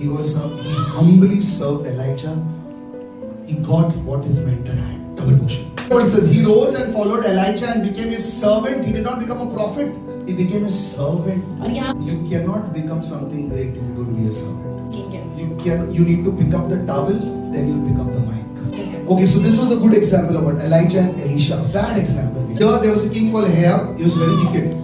He humbly served Elijah. He got what his mentor had. Double portion. It says he rose and followed Elijah and became his servant. He did not become a prophet. He became a servant. You cannot become something great if you don't be a servant. You need to pick up the towel, then you'll pick up the mic. Okay, so this was a good example about Elijah and Elisha. Bad example. Here there was a king called Ahab. He was very wicked.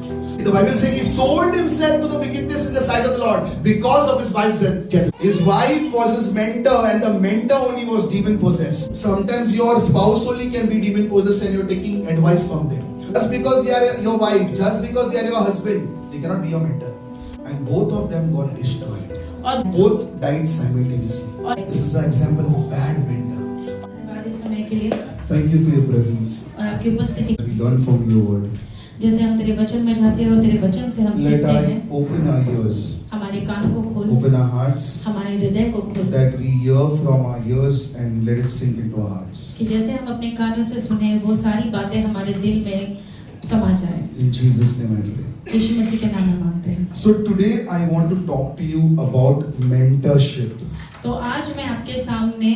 The Bible says he sold himself to the wickedness in the sight of the Lord because of his wife's Jezebel. His wife was his mentor and the mentor only was demon possessed. Sometimes your spouse only can be demon possessed and you're taking advice from them. Just because they are your wife, just because they are your husband, they cannot be your mentor. And both of them got destroyed. Both died simultaneously. This is an example of a bad mentor. Thank you for your presence. We learn from your word. जैसे हम तेरे वचन में जाते हैं और तेरे वचन से हम सीखते हैं, open our ears, हमारे कानों को खोल, open our hearts, हमारे हृदय को खोल, that we hear from our ears and let it sink into our hearts. कि जैसे हम अपने कानों से सुने वो सारी बातें हमारे दिल में समा जाए. In Jesus' name I pray. यीशु मसीह के नाम में मांगते हैं. So today I want to talk to you about mentorship. तो आज मैं आपके सामने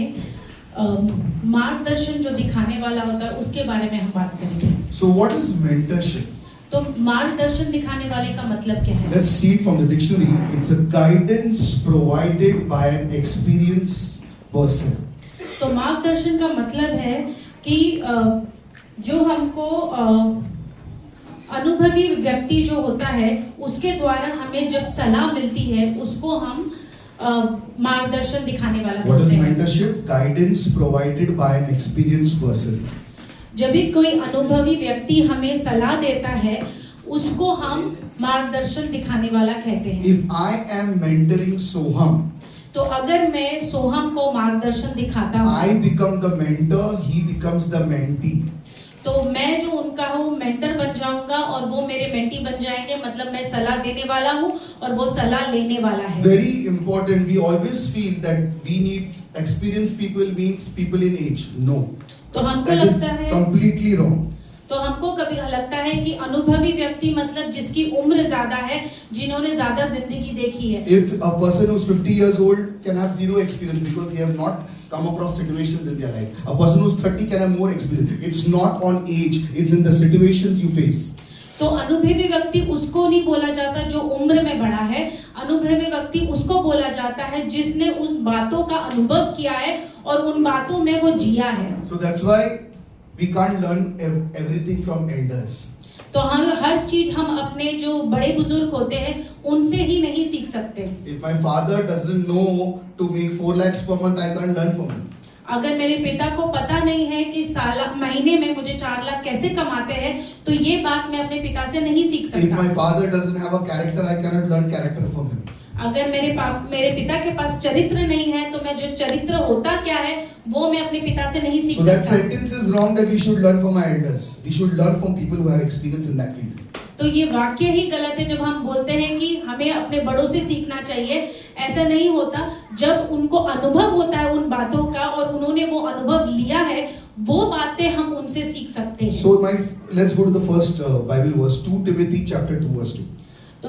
मार्गदर्शन जो दिखाने वाला होता है उसके बारे में हम बात करेंगे. So what is mentorship? तो मार्गदर्शन दिखाने वाले का मतलब क्या है? Let's see it from the dictionary. It's a guidance provided by an experienced person. तो मार्गदर्शन का मतलब है कि जो हमको अनुभवी व्यक्ति जो होता है उसके द्वारा हमें जब सलाह मिलती है उसको हम मार्गदर्शन दिखाने वाला What is बोलते हैं. mentorship? Guidance provided by an experienced person. जब भी कोई अनुभवी व्यक्ति हमें सलाह देता है उसको हम मार्गदर्शन दिखाने वाला कहते हैं. If I am mentoring Soham, तो अगर मैं सोहम को मार्गदर्शन दिखाता हूँ, I become the mentor, he becomes the mentee. तो मैं जो उनका हूँ मेंटर बन जाऊंगा और वो मेरे मेंटी बन जाएंगे. मतलब मैं सलाह देने वाला हूँ और वो सलाह लेने वाला है. Very important. We always feel that we need experienced people means people in age. No. तो हमको That is लगता है completely wrong. तो हमको कभी लगता है कि अनुभवी व्यक्ति मतलब जिसकी उम्र ज्यादा है, जिन्होंने ज्यादा जिंदगी देखी है. If a person who's 50 years old can have zero experience because he have not come across situations in their life. A person who's 30 can have more experience. It's not on age, it's in the situations you face. तो अनुभवी व्यक्ति उसको नहीं बोला जाता जो उम्र में बड़ा है. अनुभवी व्यक्ति उसको बोला जाता है जिसने उस बातों का अनुभव किया है और उन बातों में वो जिया है. So that's why we can't learn everything from elders. तो हम हर चीज हम अपने जो बड़े बुजुर्ग होते हैं उनसे ही नहीं सीख सकते. If my father doesn't know to make 4 lakhs per month, I can't learn from him. अगर मेरे पिता को पता नहीं है कि महीने में मुझे 4 लाख कैसे कमाते हैं तो ये बात मैं अपने पिता से नहीं सीख If सकता. my father doesn't have a character, I cannot learn character from him. अगर मेरे पिता के पास चरित्र नहीं है तो मैं जो चरित्र होता क्या है वो मैं अपने पिता से नहीं सीख So that सकता. sentence is wrong that we should learn from our elders. We should learn from people who have experience in that field. तो ये वाक्य ही गलत है जब हम बोलते हैं कि हमें अपने बड़ों से सीखना चाहिए. ऐसा नहीं होता. जब उनको अनुभव होता है उन बातों का और उन्होंने वो अनुभव लिया है वो बातें हम उनसे सीख सकते हैं. So let's go to the first Bible verse, 2 Timothy chapter 2 verse 2. तो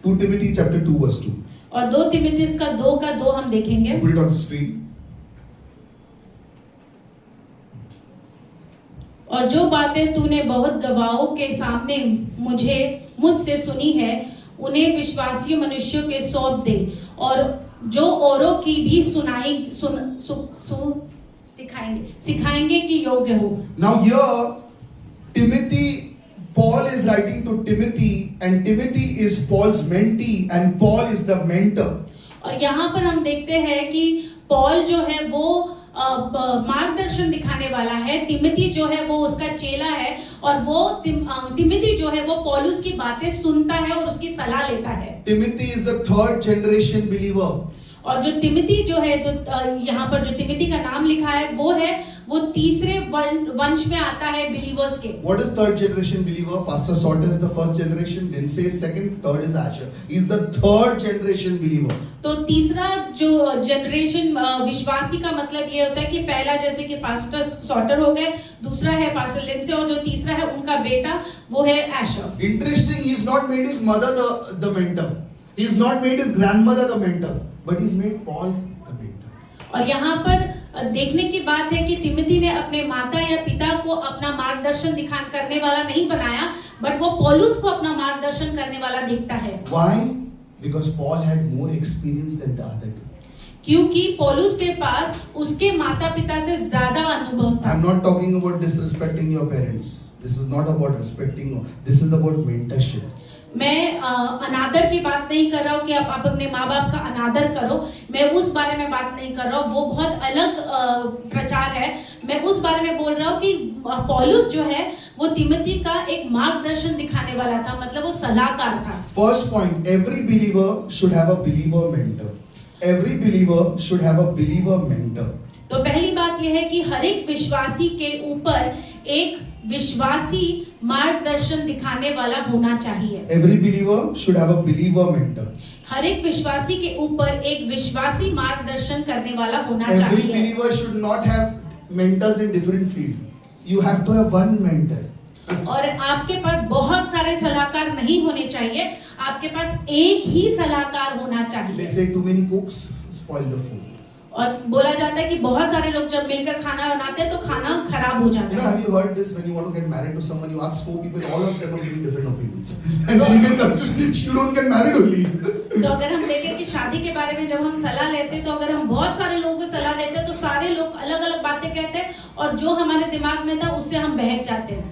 2 Timothy chapter 2 verse 2. और 2 तिमुथियुस का 2 का 2 हम देखेंगे. Put it on the screen. और जो बातें तूने बहुत गवाहों के सामने मुझसे सुनी है उन्हें विश्वासी मनुष्यों के सौंप दे और जो औरों की भी सिखाएंगे कि योग्य हो. Now here Paul is writing to Timothy and Timothy is Paul's mentee and Paul is the mentor. और यहाँ पर हम देखते हैं कि पॉल जो है वो मार्गदर्शन दिखाने वाला है. तिमोथी जो है वो उसका चेला है और वो तिमोथी जो है वो पौलुस की बातें सुनता है और उसकी सलाह लेता है. Timothy is the 3rd generation believer. और जो तिमोथी जो है तो यहाँ पर जो तिमोथी का नाम लिखा है वो तीसरे वंश में आता है बिलीवर्स के. What is 3rd generation believer? Pastor Sauter is the 1st generation, Lindsay is 2nd, 3rd is Asher. He is the 3rd generation believer. तो तीसरा जो जनरेशन विश्वासी का मतलब ये होता है कि पहला जैसे कि पास्टर सॉटर हो गए, दूसरा है पास्टर लिंडसे और जो तीसरा है उनका बेटा वो है Asher. Interesting, he is not made his mother the mentor. He's not made his grandmother the mentor, but he's made Paul the mentor. और यहाँ पर देखने की बात है कि तिमोथी ने अपने माता या पिता को अपना मार्गदर्शन दिखान करने वाला नहीं बनाया, बट वो पौलुस को अपना मार्गदर्शन करने वाला देखता है। Why? Because Paul had more experience than the other two. क्योंकि पौलुस के पास उसके माता पिता से ज्यादा अनुभव था। I'm not talking about disrespecting your parents. This is not about respecting. This is about mentorship. मैं अनादर की बात नहीं कर रहा हूँ कि आप अपने माँ बाप का अनादर करो, मैं उस बारे में बात नहीं कर रहा हूँ, वो बहुत अलग प्रचार है। मैं उस बारे में बोल रहा हूँ कि पौलुस जो है वो तिमोथी का एक मार्गदर्शन दिखाने वाला था, मतलब वो सलाहकार था। First point, every believer should have a believer mentor. Every believer should have a believer mentor. तो पहली बात यह है कि हर एक विश्वासी के ऊपर एक विश्वासी मार्गदर्शन दिखाने वाला होना चाहिए। Every believer should have a believer mentor. हर एक विश्वासी के ऊपर एक विश्वासी मार्गदर्शन करने वाला होना Every चाहिए। believer should not have mentors in different field. You have to have one mentor. और आपके पास बहुत सारे सलाहकार नहीं होने चाहिए, आपके पास एक ही सलाहकार होना They चाहिए। say too many cooks spoil the food. और बोला जाता है कि बहुत सारे लोग जब मिलकर खाना बनाते हैं तो खाना खराब हो You जाता know, है। have you heard this? When you want to get married to someone, you ask 4 people, all of them are giving different opinions, and then you get confused. You don't get married only. तो अगर हम देखें कि शादी के बारे में जब हम सलाह लेते हैं, तो अगर हम बहुत सारे लोगों को सलाह देते हैं तो सारे लोग अलग अलग बातें कहते हैं, और जो हमारे दिमाग में था उससे हम बहक जाते हैं।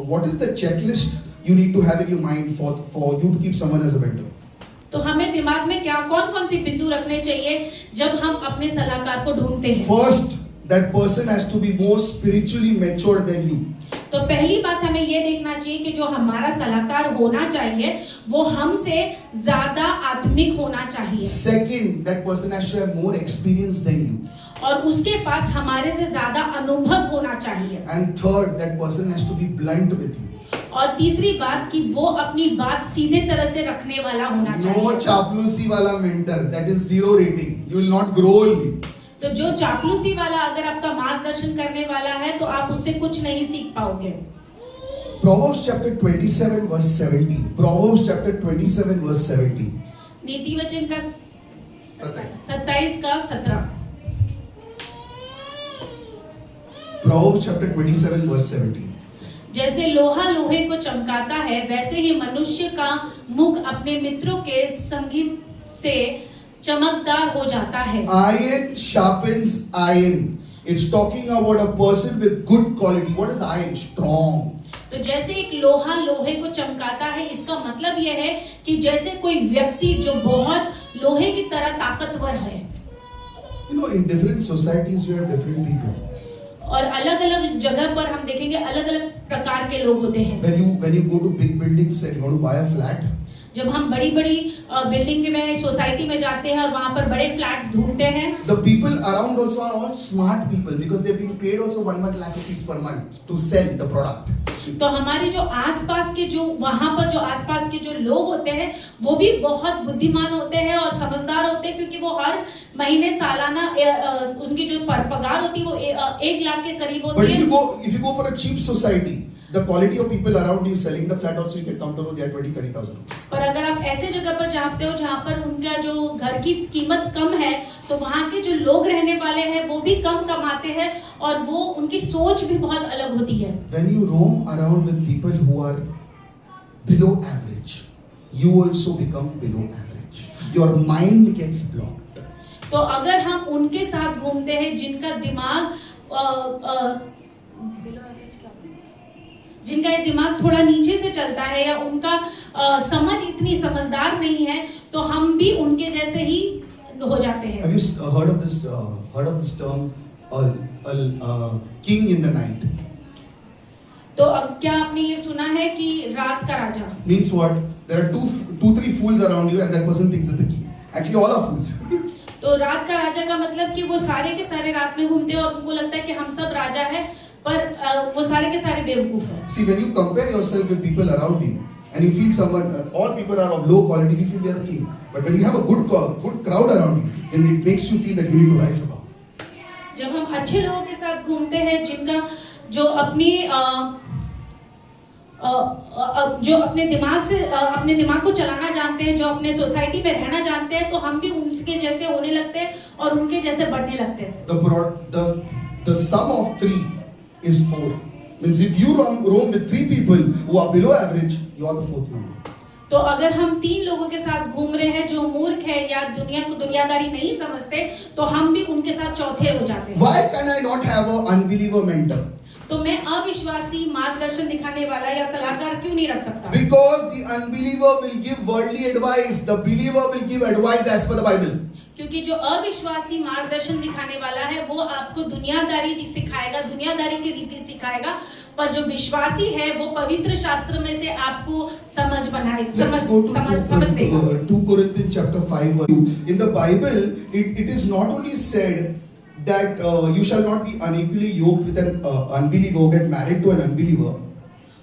What is the checklist you need to have in your mind for you to keep someone as a mentor? तो हमें दिमाग में क्या कौन से बिंदु रखने चाहिए जब हम अपने सलाहकार को ढूंढते हैं? First, that person has to be more spiritually mature than you. तो पहली बात हमें ये देखना चाहिए कि जो हमारा सलाहकार होना चाहिए वो हमसे ज्यादा आत्मिक होना चाहिए। Second, that person has to have more experience than you. और उसके पास हमारे से ज्यादा अनुभव होना चाहिए। And third, that person has to be blunt with you. और तीसरी बात कि वो अपनी बात सीधे तरह से रखने वाला होना No चाहिए। चापलूसी वाला mentor, that is zero rating. You will not grow only. तो जो चापलूसी वाला अगर आपका मार्गदर्शन करने वाला है तो आप उससे कुछ नहीं सीख पाओगे। Proverbs chapter 27 verse 17. Proverbs chapter 27 verse 17. नीति वचन का 27 का 17। Proverbs chapter 27 verse 17. जैसे लोहा लोहे को चमकाता है, वैसे ही मनुष्य का मुख अपने मित्रों के संगीत से चमकदार हो जाता है। Iron sharpens iron. It's talking about a person with good quality. What is iron? Strong. तो जैसे एक लोहा लोहे को चमकाता है, इसका मतलब यह है कि जैसे कोई व्यक्ति जो बहुत लोहे की तरह ताकतवर है। You know, in different societies you have different people. और अलग अलग जगह पर हम देखेंगे अलग अलग प्रकार के लोग होते हैं। When you go to big buildings and you want to buy a flat, जब हम बड़ी बड़ी बिल्डिंग में सोसाइटी में जाते हैं और वहां पर बड़े फ्लैट्स ढूंढते हैं, the people around also are all smart people because they've been paid also 1 lakh rupees per month to sell the product. तो हमारे जो आसपास के जो वहां पर जो आसपास के जो लोग होते हैं वो भी बहुत बुद्धिमान होते हैं और समझदार होते हैं, क्योंकि वो हर महीने सालाना उनकी जो पगार होती है वो 1 लाख के करीब But होती है। if you go for a cheap society, the quality of people around you selling the flat also you can come to know they are 20,000-30,000 rupees. पर अगर आप ऐसे जगह पर जाते हो जहाँ पर उनका जो घर की कीमत कम है, तो वहाँ के जो लोग रहने वाले हैं वो भी कम कमाते हैं और वो उनकी सोच भी बहुत अलग होती है। When you roam around with people who are below average, you also become below average. Your mind gets blocked. तो अगर हम उनके साथ घूमते हैं जिनका दिमाग जिनका ये दिमाग थोड़ा नीचे से चलता है या उनका समझ इतनी समझदार नहीं है, तो हम भी उनके जैसे ही हो जाते हैं। Have you heard of this term, king in the night? तो अब क्या आपने ये सुना है कि रात का राजा? Means what? There are two, 3 fools around you, and that person thinks that the king. Actually, all are fools. तो रात का राजा का मतलब कि वो सारे के सारे रात में घूमते हैं और उनको लगता है कि हम सब राजा है, पर वो सारे के सारे बेवकूफ हैं। See, when you compare yourself with people around you, and you feel someone, all people are of low quality, you feel they are the king. But when you have a good crowd around you, then it makes you feel that you need to rise above. जब हम अच्छे लोगों के साथ घूमते हैं जिनका जो अपनी जो अपने दिमाग को चलाना जानते हैं, जो अपने सोसाइटी में रहना जानते हैं, तो हम भी उनके जैसे होने लगते हैं और उनके जैसे बढ़ने लगते हैं। The sum of 3 is 4. Means if you roam with 3 people who are below average, you are the 4th number. तो अगर हम 3 लोगों के साथ घूम रहे हैं जो मूर्ख है या दुनिया को दुनियादारी नहीं समझते, तो हम भी उनके साथ चौथे हो जाते हैं। Why can I not have an unbeliever mentor? तो मैं अविश्वासी मार्गदर्शन दिखाने वाला या सलाहकार क्यों नहीं रख सकता? Because the unbeliever will give worldly advice, the believer will give advice as per the Bible. क्योंकि जो अविश्वासी मार्गदर्शन दिखाने वाला है वो आपको दुनियादारी सिखाएगा, दुनियादारी की रीति सिखाएगा, पर जो विश्वासी है वो पवित्र शास्त्र में से आपको समझ देगा। 2 Corinthians chapter 5. In the Bible, it is not only said that you shall not be unequally yoked with an unbeliever, get married to an unbeliever.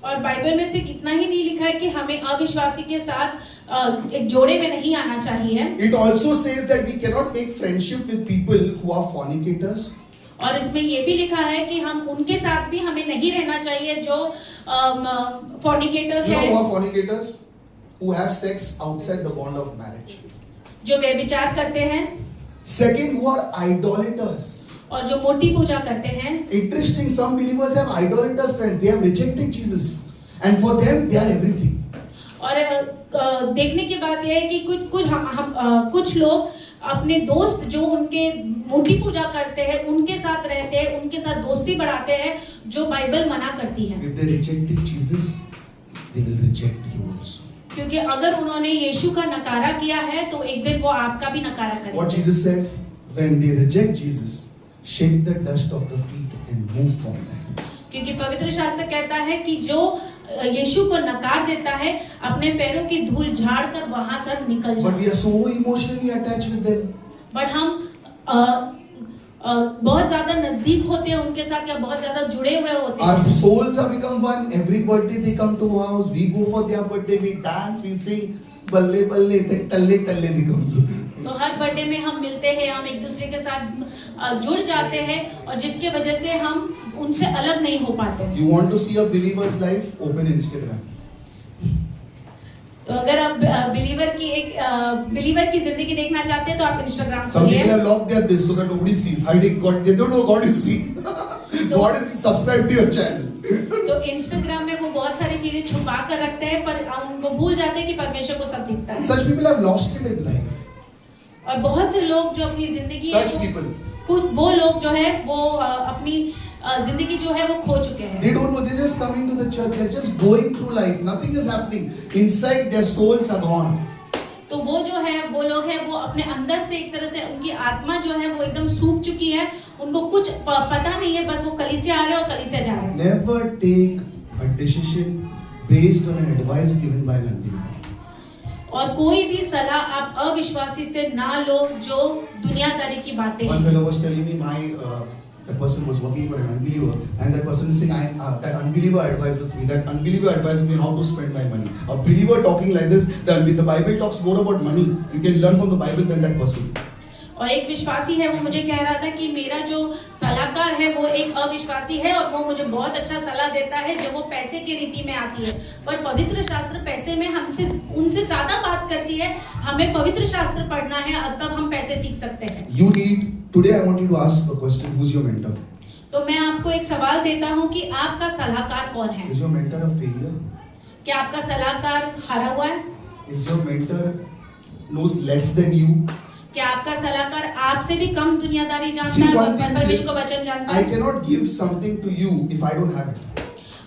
और बाइबल में सिर्फ इतना ही नहीं लिखा है कि हमें अविश्वासी के साथ एक जोड़े में नहीं आना चाहिए। It also says that we cannot make friendship with people who are fornicators. और इसमें ये भी लिखा है कि हम उनके साथ भी हमें नहीं रहना चाहिए जो fornicators हैं। You know who are fornicators? Who have sex outside the bond of marriage. जो व्यभिचार करते हैं। Second, who are idolaters. और जो मूर्ति पूजा करते हैं। Interesting, some believers have idolaters friends. They have rejected Jesus, and for them they are everything. और देखने की बात यह है कि कुछ लोग अपने दोस्त जो उनके मूर्ति पूजा करते हैं उनके साथ रहते हैं, उनके साथ दोस्ती बढ़ाते हैं, जो बाइबल मना करती है। If they rejected Jesus, they will reject you also. क्योंकि अगर उन्होंने यीशु का नकारा किया है तो एक दिन वो आपका भी नकारा करेंगे। What Jesus says, when they reject Jesus, shake the dust of the feet and move from there. क्योंकि पवित्र शास्त्र कहता है कि जो यीशु को नकार देता है अपने पैरों की धूल झाड़ कर वहां से निकल जाए। But we are so emotionally attached with them. But हम बहुत ज्यादा नजदीक होते हैं उनके साथ या बहुत ज्यादा जुड़े हुए होते हैं। Our souls have become one. Every birthday they come to our house. We go for their birthday. We dance. We sing. Balle balle. Then talle talle becomes. तो हर बर्थडे में हम मिलते हैं, हम एक दूसरे के साथ जुड़ जाते हैं और जिसके वजह से हम उनसे अलग नहीं हो पाते। You want to see a believer's life? Open Instagram. तो अगर आप बिलीवर की जिंदगी देखना चाहते हैं तो आप इंस्टाग्राम Some खोलिए। people have locked their this so that nobody sees. Hiding God. They don't know God is seeing. God is subscribed to your channel. तो इंस्टाग्राम में वो बहुत सारी चीजें छुपा कर रखते हैं पर वो भूल जाते हैं कि परमेश्वर को सब दिखता है। And such people have lost it in life. और बहुत से लोग जो अपनी जिंदगी Such people. वो लोग जो है वो अपनी जिंदगी जो है वो खो चुके हैं। They don't know. They're just coming to the church. They're just going through life. Nothing is happening. Inside their souls are gone. तो वो जो है वो लोग हैं वो अपने अंदर से एक तरह से उनकी आत्मा जो है वो एकदम सूख चुकी है, उनको कुछ पता नहीं है, बस वो कलीसिया आ रहे हैं और कलीसिया जा रहे हैं। Never take a decision based on an advice given by an unbeliever. और कोई भी सलाह आप अविश्वासी से ना लो जो दुनियादारी की बातें हैं। One fellow was telling me the person was working for an unbeliever, and that person is saying, that unbeliever advises me. That unbeliever advises me how to spend my money. A believer talking like this, the Bible talks more about money. You can learn from the Bible than that person. और एक विश्वासी है वो मुझे कह रहा था कि मेरा जो सलाहकार है वो एक अविश्वासी है और वो मुझे बहुत अच्छा सलाह देता है जो वो पैसे की रीति में आती है, पर पवित्र शास्त्र पैसे में हमसे उनसे ज्यादा बात करती है। हमें पवित्र शास्त्र पढ़ना है तब हम पैसे सीख सकते हैं। Today I want you to ask a question. Who's your mentor? तो मैं आपको एक सवाल देता हूँ कि आपका सलाहकार कौन है? Is your mentor a failure? क्या आपका सलाहकार हारा हुआ है? Is your mentor knows less than you? क्या आपका सलाहकार आपसे भी कम दुनियादारी जानता है और परमेश्वर को वचन जानता है? I cannot give something to you if I don't have it.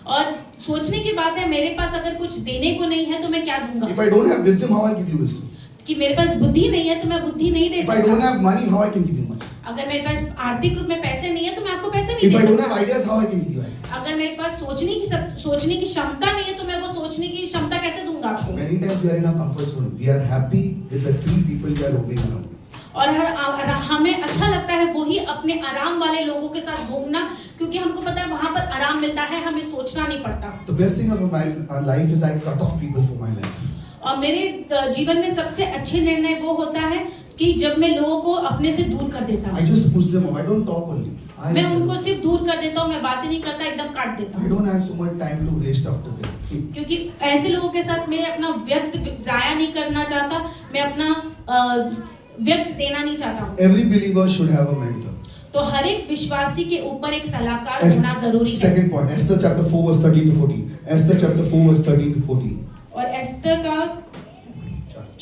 और सोचने की बात है मेरे पास अगर कुछ देने को नहीं है तो मैं क्या दूंगा? If I don't have wisdom, how I give you wisdom? कि मेरे पास बुद्धि नहीं है तो मैं बुद्धि नहीं दे सकता। If I don't have money, how I can give you money? अगर मेरे पास आर्थिक रूप में पैसे नहीं है तो मैं आपको पैसे नहीं If दे I सकता। don't have ideas, how I can give you ideas? अगर मेरे पास सोचने की क्षमता नहीं है तो मैं वो सोचने की क्षमता कैसे दूंगा आपको? Many times we are in our comfort zone. We are happy with the 3 people we are roaming around. और हमें अच्छा लगता है वही अपने आराम वाले लोगों के साथ घूमना, क्योंकि हमको पता है वहां पर आराम मिलता है, हमें सोचना नहीं पड़ता। The best thing of my life is I cut off people from my life. और मेरे जीवन में सबसे अच्छे निर्णय वो होता है कि जब मैं लोगों को अपने से दूर कर देता हूँ। I just push them off. I don't talk only. मैं उनको सिर्फ दूर कर देता हूँ, मैं बात ही नहीं करता, एकदम काट देता I हूँ, don't have so much time to waste after that. क्योंकि ऐसे लोगों के साथ मैं अपना व्यक्त जाया नहीं करना चाहता, मैं अपना व्यक्त देना नहीं चाहता हूँ। Every believer should have a mentor. तो हर एक विश्वासी के ऊपर एक सलाहकार होना जरूरी है। Second point, Esther chapter 4 verse 13 to 14. Esther chapter 4 verse 13 to 14. और एस्तर का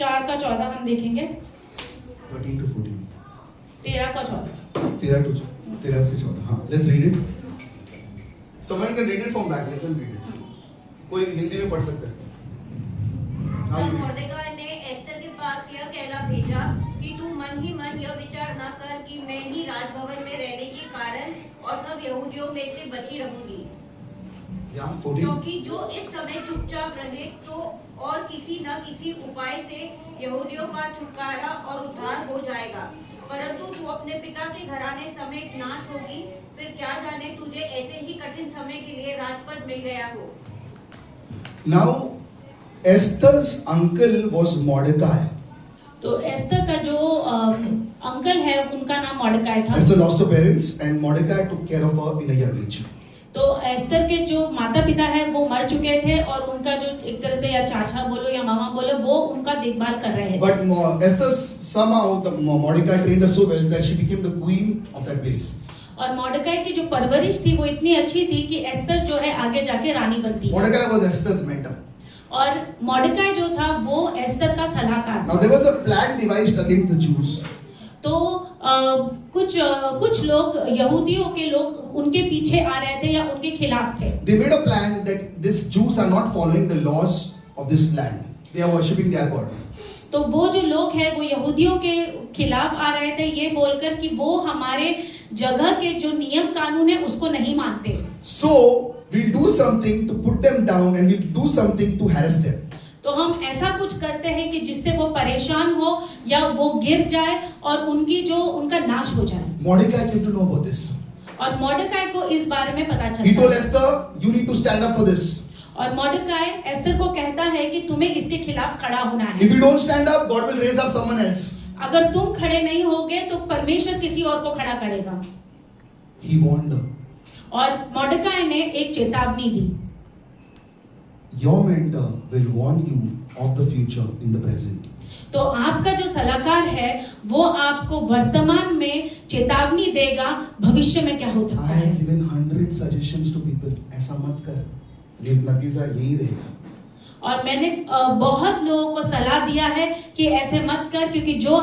4 का 14 हम देखेंगे, 13 to 14. 13 का 14। 13 से 14. हाँ, let's read it. Someone can read it from back. Let them read it. कोई हिंदी में पढ़ सकता है? हाँ, तब you read. मोर्देखाई ने एस्तर के पास यह कहना भेजा कि तू मन ही मन यह विचार न कर कि मैं ही राजभवन में रहने के कारण और सब यहूदियों में से बची रहूंगी, Yeah, 14. क्योंकि जो इस समय चुपचाप रहे तो और किसी न किसी उपाय से यहूदियों का छुटकारा और उद्धार हो जाएगा, परंतु तू अपने पिता के घराने समेत नाश होगी, फिर क्या जाने तुझे ऐसे ही कठिन समय के लिए राजपद मिल गया हो। Now, Esther's uncle was Mordecai. तो एस्तर का जो अंकल है उनका नाम मॉर्डकाई था। Esther lost her parents and Mordecai took care of her in a young age. तो एस्तर के जो माता पिता है वो मर चुके थे और उनका जो एक तरह से या चाचा बोलो या मामा बोलो वो उनका देखभाल कर रहे थे। But Esther somehow the Mordecai trained her so well that she became the queen of that place. और मॉर्डकाई की जो परवरिश थी वो इतनी अच्छी थी कि एस्तर जो है आगे जाके रानी बनती है। Mordecai was Esther's mentor. और मॉर्डकाई जो था वो एस्तर का सलाहकार Now था। there was a plan devised against the Jews. तो कुछ लोग यहूदियों के लोग उनके पीछे आ रहे थे या उनके खिलाफ थे। They made a plan that these Jews are not following the laws of this land. They are worshipping their God. तो वो जो लोग हैं वो यहूदियों के खिलाफ आ रहे थे ये बोलकर कि वो हमारे जगह के जो नियम कानून है उसको नहीं मानते। So we'll do something to put them down and we'll do something to harass them. तो हम ऐसा कुछ करते हैं कि जिससे वो परेशान हो या वो गिर जाए और उनका नाश हो जाए। Mordecai came to know about this. और मॉर्डकाई को इस बारे में पता He told चलता है। Esther, you need to stand up for this. और मॉर्डकाई एस्तर को कहता है कि तुम्हें इसके खिलाफ खड़ा होना है। If you don't stand up, God will raise up someone else. अगर तुम खड़े नहीं होगे तो परमेश्वर किसी और को खड़ा करेगा। He warned her. और मॉर्डकाई ने एक चेतावनी दी। Your mentor will warn you of the future in the present. तो आपका जो सलाहकार है वो आपको वर्तमान में चेतावनी देगा भविष्य में क्या होता I है। have given 100 suggestions to people. ऐसा मत कर, ये नतीजा यही रहेगा। और मैंने बहुत लोगों को सलाह दिया है कि ऐसे मत कर, क्योंकि जो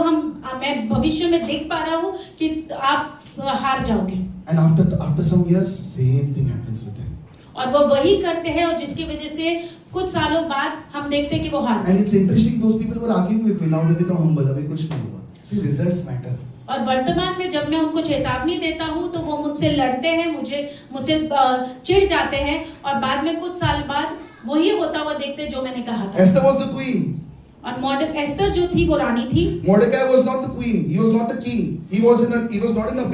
मैं भविष्य में देख पा रहा हूँ कि आप हार जाओगे। And after some years, same thing happens with them. और वो वही करते हैं और जिसकी वजह से कुछ सालों बाद हम देखते हैं कि वो हार गए। And it's interesting, those people were arguing with me. Now they become humble. अभी कुछ नहीं हुआ. See, results matter. और वर्तमान में जब मैं उनको चेतावनी देता हूँ तो वो मुझसे लड़ते हैं, मुझसे चिढ़ जाते हैं और बाद में कुछ साल बाद वही होता हुआ देखते हैं जो मैंने कहा था। Esther was the queen. और एस्तर जो थी वो रानी थी। Mordecai was not the queen. He was not the king. He was not in a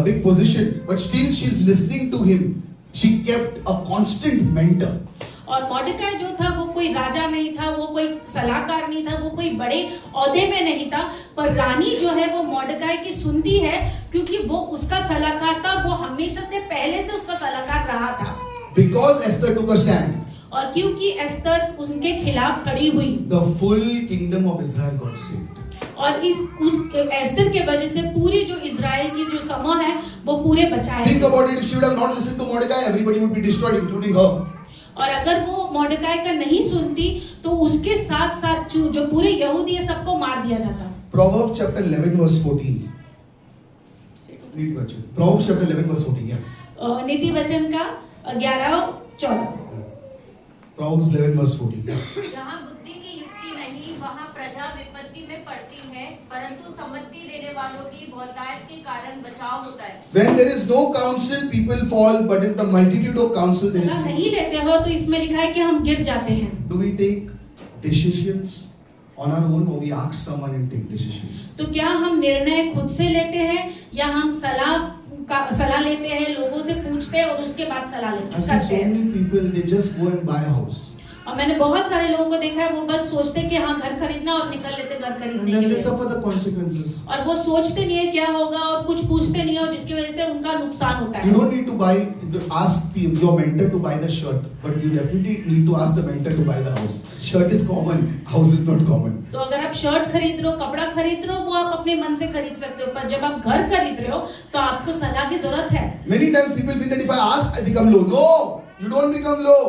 big position. But still, she's listening to him. She kept a constant mentor. और मॉर्डकाई जो था वो कोई राजा नहीं था, वो कोई सलाहकार नहीं था, वो कोई बड़े औहदे में नहीं था, पर रानी जो है वो मॉर्डकाई की सुनती है क्योंकि वो उसका सलाहकार था, वो हमेशा से पहले से उसका सलाहकार रहा था। Because Esther took a stand, और क्योंकि एस्तर उनके खिलाफ खड़ी हुई, the full kingdom of Israel got saved. और एस्तर के वजह से पूरी जो इजराइल की जो समूह है वो पूरे बचाए। Think about it. If she would have not listened to Mordecai, everybody would be destroyed, including her. और अगर वो मॉर्डकाई का नहीं सुनती तो उसके साथ साथ जो पूरे यहूदी है सबको मार दिया जाता। Proverbs chapter 11 verse 14. Proverbs chapter 11 verse 14. Yeah. नीति वचन का 11-14। Proverbs 11 verse 14. Yeah. जहाँ बुद्धि की युक्ति नहीं वहाँ प्रजा विपत्ति में पड़ती है, परंतु सम्मति देने वालों की बहुतायत के कारण बचाव होता है। When there is no counsel, people fall, but in the multitude of counsel there is. नहीं लेते हो तो इसमें लिखा है कि हम गिर जाते हैं। Do we take decisions on our own, or we ask someone and take decisions? तो क्या हम निर्णय खुद से लेते हैं या हम सलाह लेते हैं, लोगों से पूछते हैं और उसके बाद सलाह I've seen so many people, they just go and buy a house. और मैंने बहुत सारे लोगों को देखा है, वो बस सोचते कि हाँ घर खरीदना और निकल लेते घर And खरीदने then के they लिए, suffer the consequences. और वो सोचते नहीं है क्या होगा और कुछ पूछते नहीं है, और जिसकी वजह से उनका नुकसान होता You है। don't need to ask your mentor to buy the shirt, but you definitely need to ask the mentor to buy the house. Shirt is common, house is not common. तो अगर आप शर्ट खरीद रहे हो, कपड़ा खरीद रहे हो, वो आप अपने मन से खरीद सकते हो, पर जब आप घर खरीद रहे हो तो आपको सलाह की जरूरत है। Many times people feel that if I ask, I become low. No, you don't become low.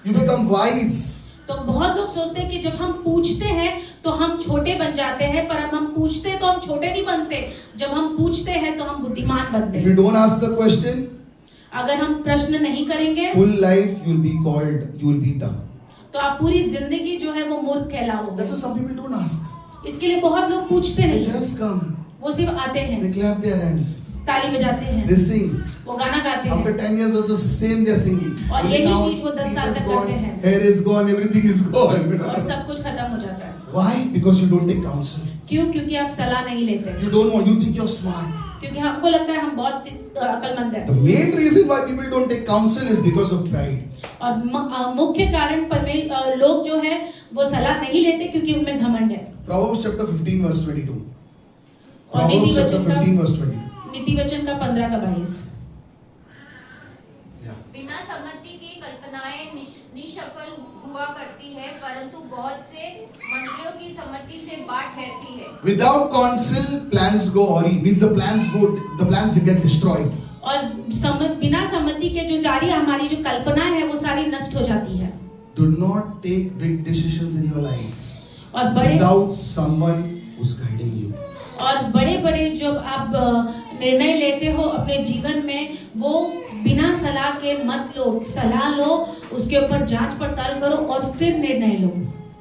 You become wise. तो बहुत लोग सोचते हैं कि जब हम पूछते हैं तो हम छोटे बन जाते हैं, पर अब हम पूछते हैं तो हम छोटे नहीं बनते, जब हम पूछते हैं तो हम बुद्धिमान बनते If हैं। you don't ask the question, अगर हम प्रश्न नहीं करेंगे full life you will be called, you will be dumb. तो आप पूरी जिंदगी जो है वो मूर्ख कहलाओगे। That's why some people don't ask. इसके लिए बहुत लोग पूछते They नहीं, just come. वो सिर्फ आते हैं, They clap their hands. ताली बजाते हैं, They sing. वो गाना गाते After हैं, 10 years also same they are singing. और Only यही now चीज वो 10 teeth साल is तक gone, करते हैं। hair is gone, everything is gone. और सब कुछ खत्म हो जाता है। Why? Because you don't take counsel. क्यों? क्योंकि आप सलाह नहीं लेते, You don't know. You think you're smart. क्योंकि हमको लगता है हम बहुत अक्लमंद The हैं। main reason why people don't take counsel is because of pride. और मुख्य कारण पर लोग जो है वो सलाह नहीं लेते क्योंकि उनमें घमंड है। Proverbs chapter 15 verse 22. और Proverbs chapter 15 verse 22. नीति वचन का 15 का 22। Yeah. बिना सम्मति की कल्पनाएं निष्फल हुआ करती है, परंतु बहुत से मंत्रियों की सम्मति से बाट ठहरती है। Without counsel, plans go awry. Means the plans get destroyed. और बिना सम्मति के जो सारी हमारी जो कल्पना है वो सारी नष्ट हो जाती है। Do not take big decisions in your life और बड़े without someone who's guiding you. और बड़े जब आप निर्णय लेते हो अपने जीवन में, वो बिना सलाह के मत लो, सलाह लो, उसके ऊपर जांच पड़ताल करो और फिर निर्णय लो।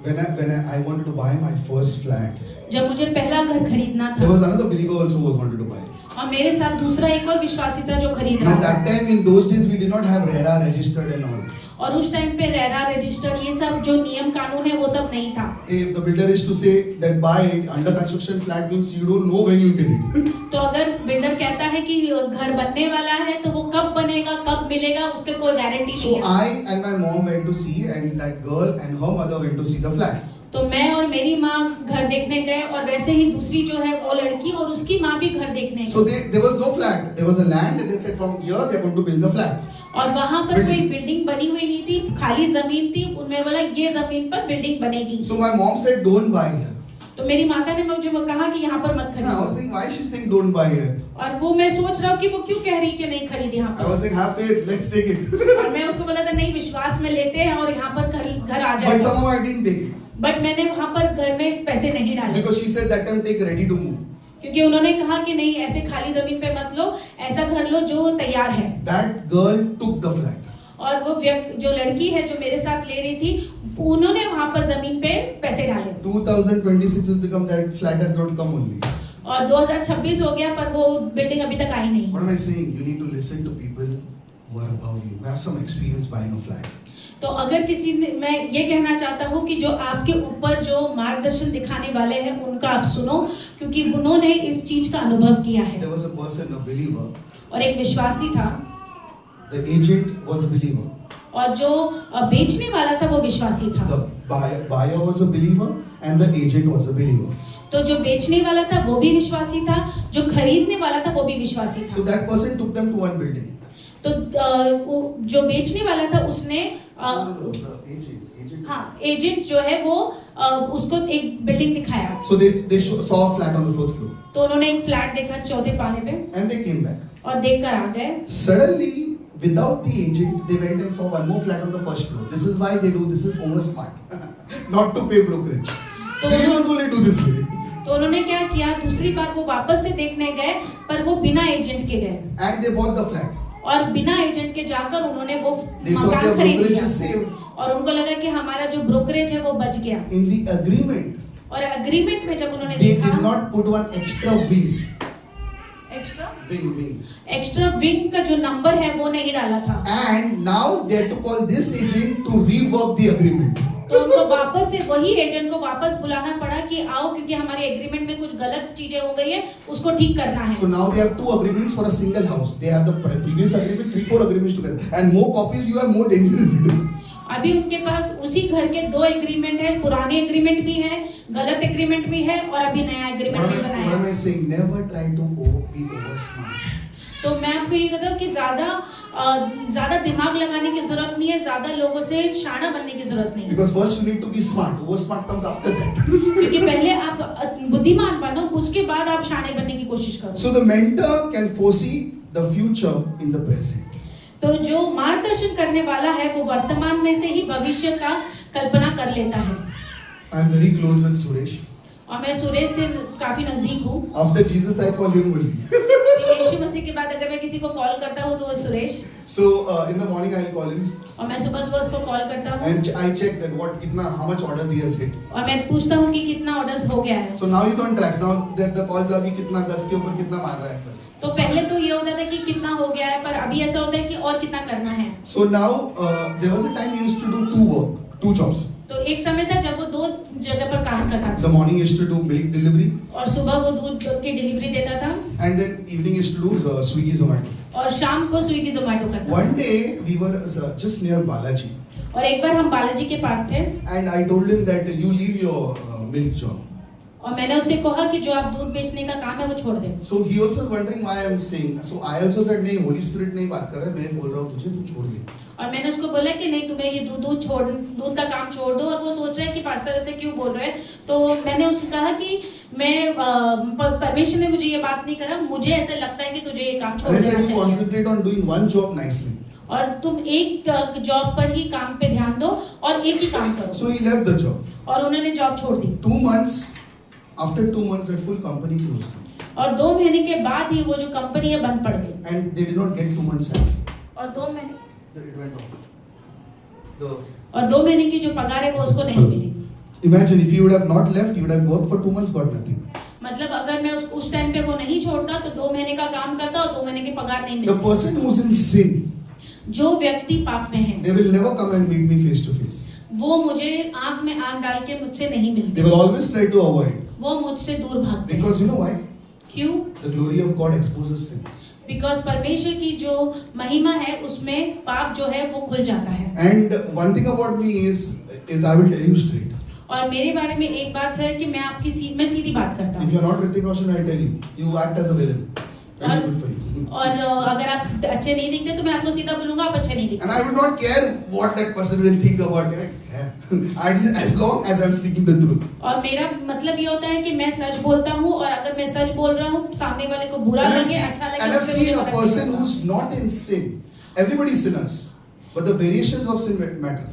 When I wanted to buy my first flat, जब मुझे पहला घर खरीदना there था, was another believer also who was wanted to buy. और मेरे साथ दूसरा एक और विश्वासी था जो खरीद Now रहा that था। time in those days we did not have RERA registered and all. और उस टाइम पे रेरा रजिस्टर्ड ये सब जो नियम कानून है वो सब नहीं था। If the builder is to say that buy it, under construction flat means you don't know when you get it. तो अगर बिल्डर कहता है कि घर बनने वाला है तो वो कब बनेगा, कब मिलेगा, उसके कोई गारंटी नहीं So है। I and my mom went to see, and that girl and her mother went to see the flat. तो मैं और मेरी माँ घर देखने गए, और वैसे ही दूसरी जो है वो लड़की और उसकी माँ भी घर देखने So गई। there was no flat. There was a land, and they said from here they are going to build the flat. और वहाँ पर कोई बिल्डिंग बनी हुई नहीं थी, खाली जमीन थी। उनमें बोला ये जमीन पर बिल्डिंग बनेगी। So my mom said don't buy here. तो मेरी माता ने मुझे कहा कि यहाँ पर मत And I was खरीदो। thinking why she saying don't buy here. और वो मैं सोच रहा हूँ कि वो क्यों कह रही कि नहीं खरीद यहाँ I was पर। saying have faith, let's take it. और मैं उसको बोला था नहीं, विश्वास में लेते हैं और यहाँ पर घर आ But जाएगा। somehow I didn't take it but मैंने वहाँ पर घर में पैसे नहीं डाले, because she said that time take ready to move. क्योंकि उन्होंने कहा कि नहीं, ऐसे खाली जमीन पे मत लो, ऐसा घर लो जो तैयार है। That girl took the flat. और वो जो लड़की है जो मेरे साथ ले रही थी, उन्होंने वहाँ पर जमीन पे पैसे डाले। 2026 has become that flat has not come only. और 2026 हो गया पर वो बिल्डिंग अभी तक आई नहीं। What am I saying? You need to listen to people who are above you, who have some experience buying a flat. तो अगर किसी ने, मैं ये कहना चाहता हूँ कि जो आपके ऊपर जो मार्गदर्शन दिखाने वाले हैं उनका आप सुनो, क्योंकि उन्होंने इस चीज का अनुभव किया है। There was a person, a believer. और एक विश्वासी था, The agent was a believer. और जो बेचने वाला था वो विश्वासी था। The buyer was a believer and the agent was a believer. तो जो बेचने वाला था वो भी विश्वासी था, जो खरीदने वाला था वो भी विश्वासी था। So that person took them to one building. तो जो बेचने वाला था उसने Agent. हाँ, एजेंट जो है वो उसको एक बिल्डिंग दिखाया। So they saw a flat on the 4th floor. तो उन्होंने एक फ्लैट देखा 4th पाले पे And they came back. और देखकर आ गए। Suddenly, without the agent, they went and saw one more flat on the 1st floor. This is why they do this is over smart, not to pay brokerage. तो Believers only do this way. तो उन्होंने क्या किया, दूसरी बार वो वापस से देखने गए, पर वो बिना एजेंट के गए And they bought the flat. और बिना एजेंट के जाकर उन्होंने वो They thought मकान their खरीद brokerage लिया। is saved. और उनको लगा कि हमारा जो ब्रोकरेज है वो बच गया। In the agreement, और एग्रीमेंट में जब उन्होंने they देखा, did not put one extra wing. Extra Wing. Extra wing का जो नंबर है वो नहीं डाला था। And now they have to call this agent to rework the agreement. तो उनको वापस से वही एजेंट को वापस बुलाना पड़ा कि आओ, क्योंकि हमारे एग्रीमेंट में कुछ गलत चीजें हो गई है, उसको ठीक करना है। So now they have 2 agreements for a single house. They have the previous agreement, 3-4 agreements together. And more copies you have, more dangerous it is. अभी उनके पास उसी घर के 2 एग्रीमेंट है, पुराने एग्रीमेंट भी है, गलत एग्रीमेंट भी है और अभी नया एग्रीमेंट भी बनाया What am है। I saying? Never try to be over smart. तो मैं आपको ये कहता हूँ कि ज्यादा दिमाग लगाने की जरूरत नहीं है, ज्यादा लोगों से शाना बनने की जरूरत नहीं है। Because first you need to be smart. Over smart comes after that. क्योंकि पहले आप बुद्धिमान बनो, उसके बाद आप शाने बनने की कोशिश करो। So the mentor can foresee the future in the present. तो जो मार्गदर्शन करने वाला है वो वर्तमान में से ही भविष्य का कल्पना कर लेता है। I am very close with Suresh. और मैं सुरेश से काफी नजदीक हूँ। After Jesus, I call him only. यीशु मसीह के बाद अगर मैं किसी को कॉल करता हूँ तो वो Suresh. So in the morning I'll call him और मैं सुबह उसको कॉल करता हूँ and I check that how much orders he has hit. और मैं पूछता हूँ कि कितना ऑर्डर्स हो गया है। So now he's on track. Now that the calls अभी कितना 10 के ऊपर कितना मार रहा है बस. तो पहले तो ये होता था कि कितना हो गया है, पर अभी ऐसा होता है कि और कितना करना है। So now there was a time he used to do two jobs. तो एक समय था जब वो 2 जगह पर काम करता The था morning he used to do milk delivery और सुबह वो दूध की डिलीवरी देता था and then evening he used to do Swiggy Zomato. और शाम को स्विगी जोमेटो करता था। One day we were just near Balaji और एक बार हम बालाजी के पास थे and I told him that you leave your milk job. और मैंने उससे कहा कि जो आप दूध बेचने का काम है वो छोड़ दे। So he also was wondering why I am saying. So I also said नहीं Holy Spirit नहीं बात कर रहा है, मैं बोल रहा हूँ तुझे तू छोड़ दे। और मैंने उसको बोला कि नहीं, तुम्हें ये दूध का काम छोड़ दो। और वो सोच रहा है कि पास्टर ऐसे क्यों बोल रहे हैं। तो मैंने उससे कहा कि मैं परमेश्वर ने मुझे ये बात नहीं करा, मुझे ऐसे लगता है कि तुझे ये काम छोड़ And I देना said you चाहिए concentrate on doing one job nicely. और तुम एक जॉब पर ही काम पे ध्यान दो और एक ही काम करो। So he left the job. और उन्होंने जॉब छोड़ दी 2 months. After 2 months, that full company closed. और 2 महीने के बाद ही वो जो कंपनी है बंद पड़ गई। And they did not get 2 months salary. और 2 महीने It went off. और 2 महीने की जो पगार है वो उसको नहीं मिली। Imagine if you would have not left, you would have worked for 2 months, got nothing. मतलब अगर मैं उस टाइम पे वो नहीं छोड़ता तो 2 महीने का काम करता और 2 महीने की पगार नहीं The मिलती। person who's in sin, जो व्यक्ति पाप में है they will never come and meet me face to face. वो मुझे आंख में आंख डाल के मुझसे नहीं They मिलते, will always try to avoid. वो मुझसे दूर भागते हैं। Because you know why? क्यों? The glory of God exposes sin. Because परमेश्वर की जो महिमा है उसमें पाप जो है वो खुल जाता है। And one thing about me is I will tell you straight. और मेरे बारे में एक बात है कि मैं मैं सीधी बात करता If you हूँ। are not Hrithik Roshan, I'll tell you. You act as a villain. Very good for you. और अगर आप अच्छे नहीं दिखते तो मैं आपको सीधा बोलूंगा आप अच्छे नहीं दिखते। And I would not care what that person will think about me. As long as I'm speaking the truth. और मेरा मतलब ये होता है कि मैं सच बोलता हूँ और अगर मैं सच बोल रहा हूँ सामने वाले को बुरा And लगे अच्छा लगे I've उससे seen मुझे a फर्क नहीं person पड़ता। who's not in sin. Everybody is sinners, but the variations of sin matter.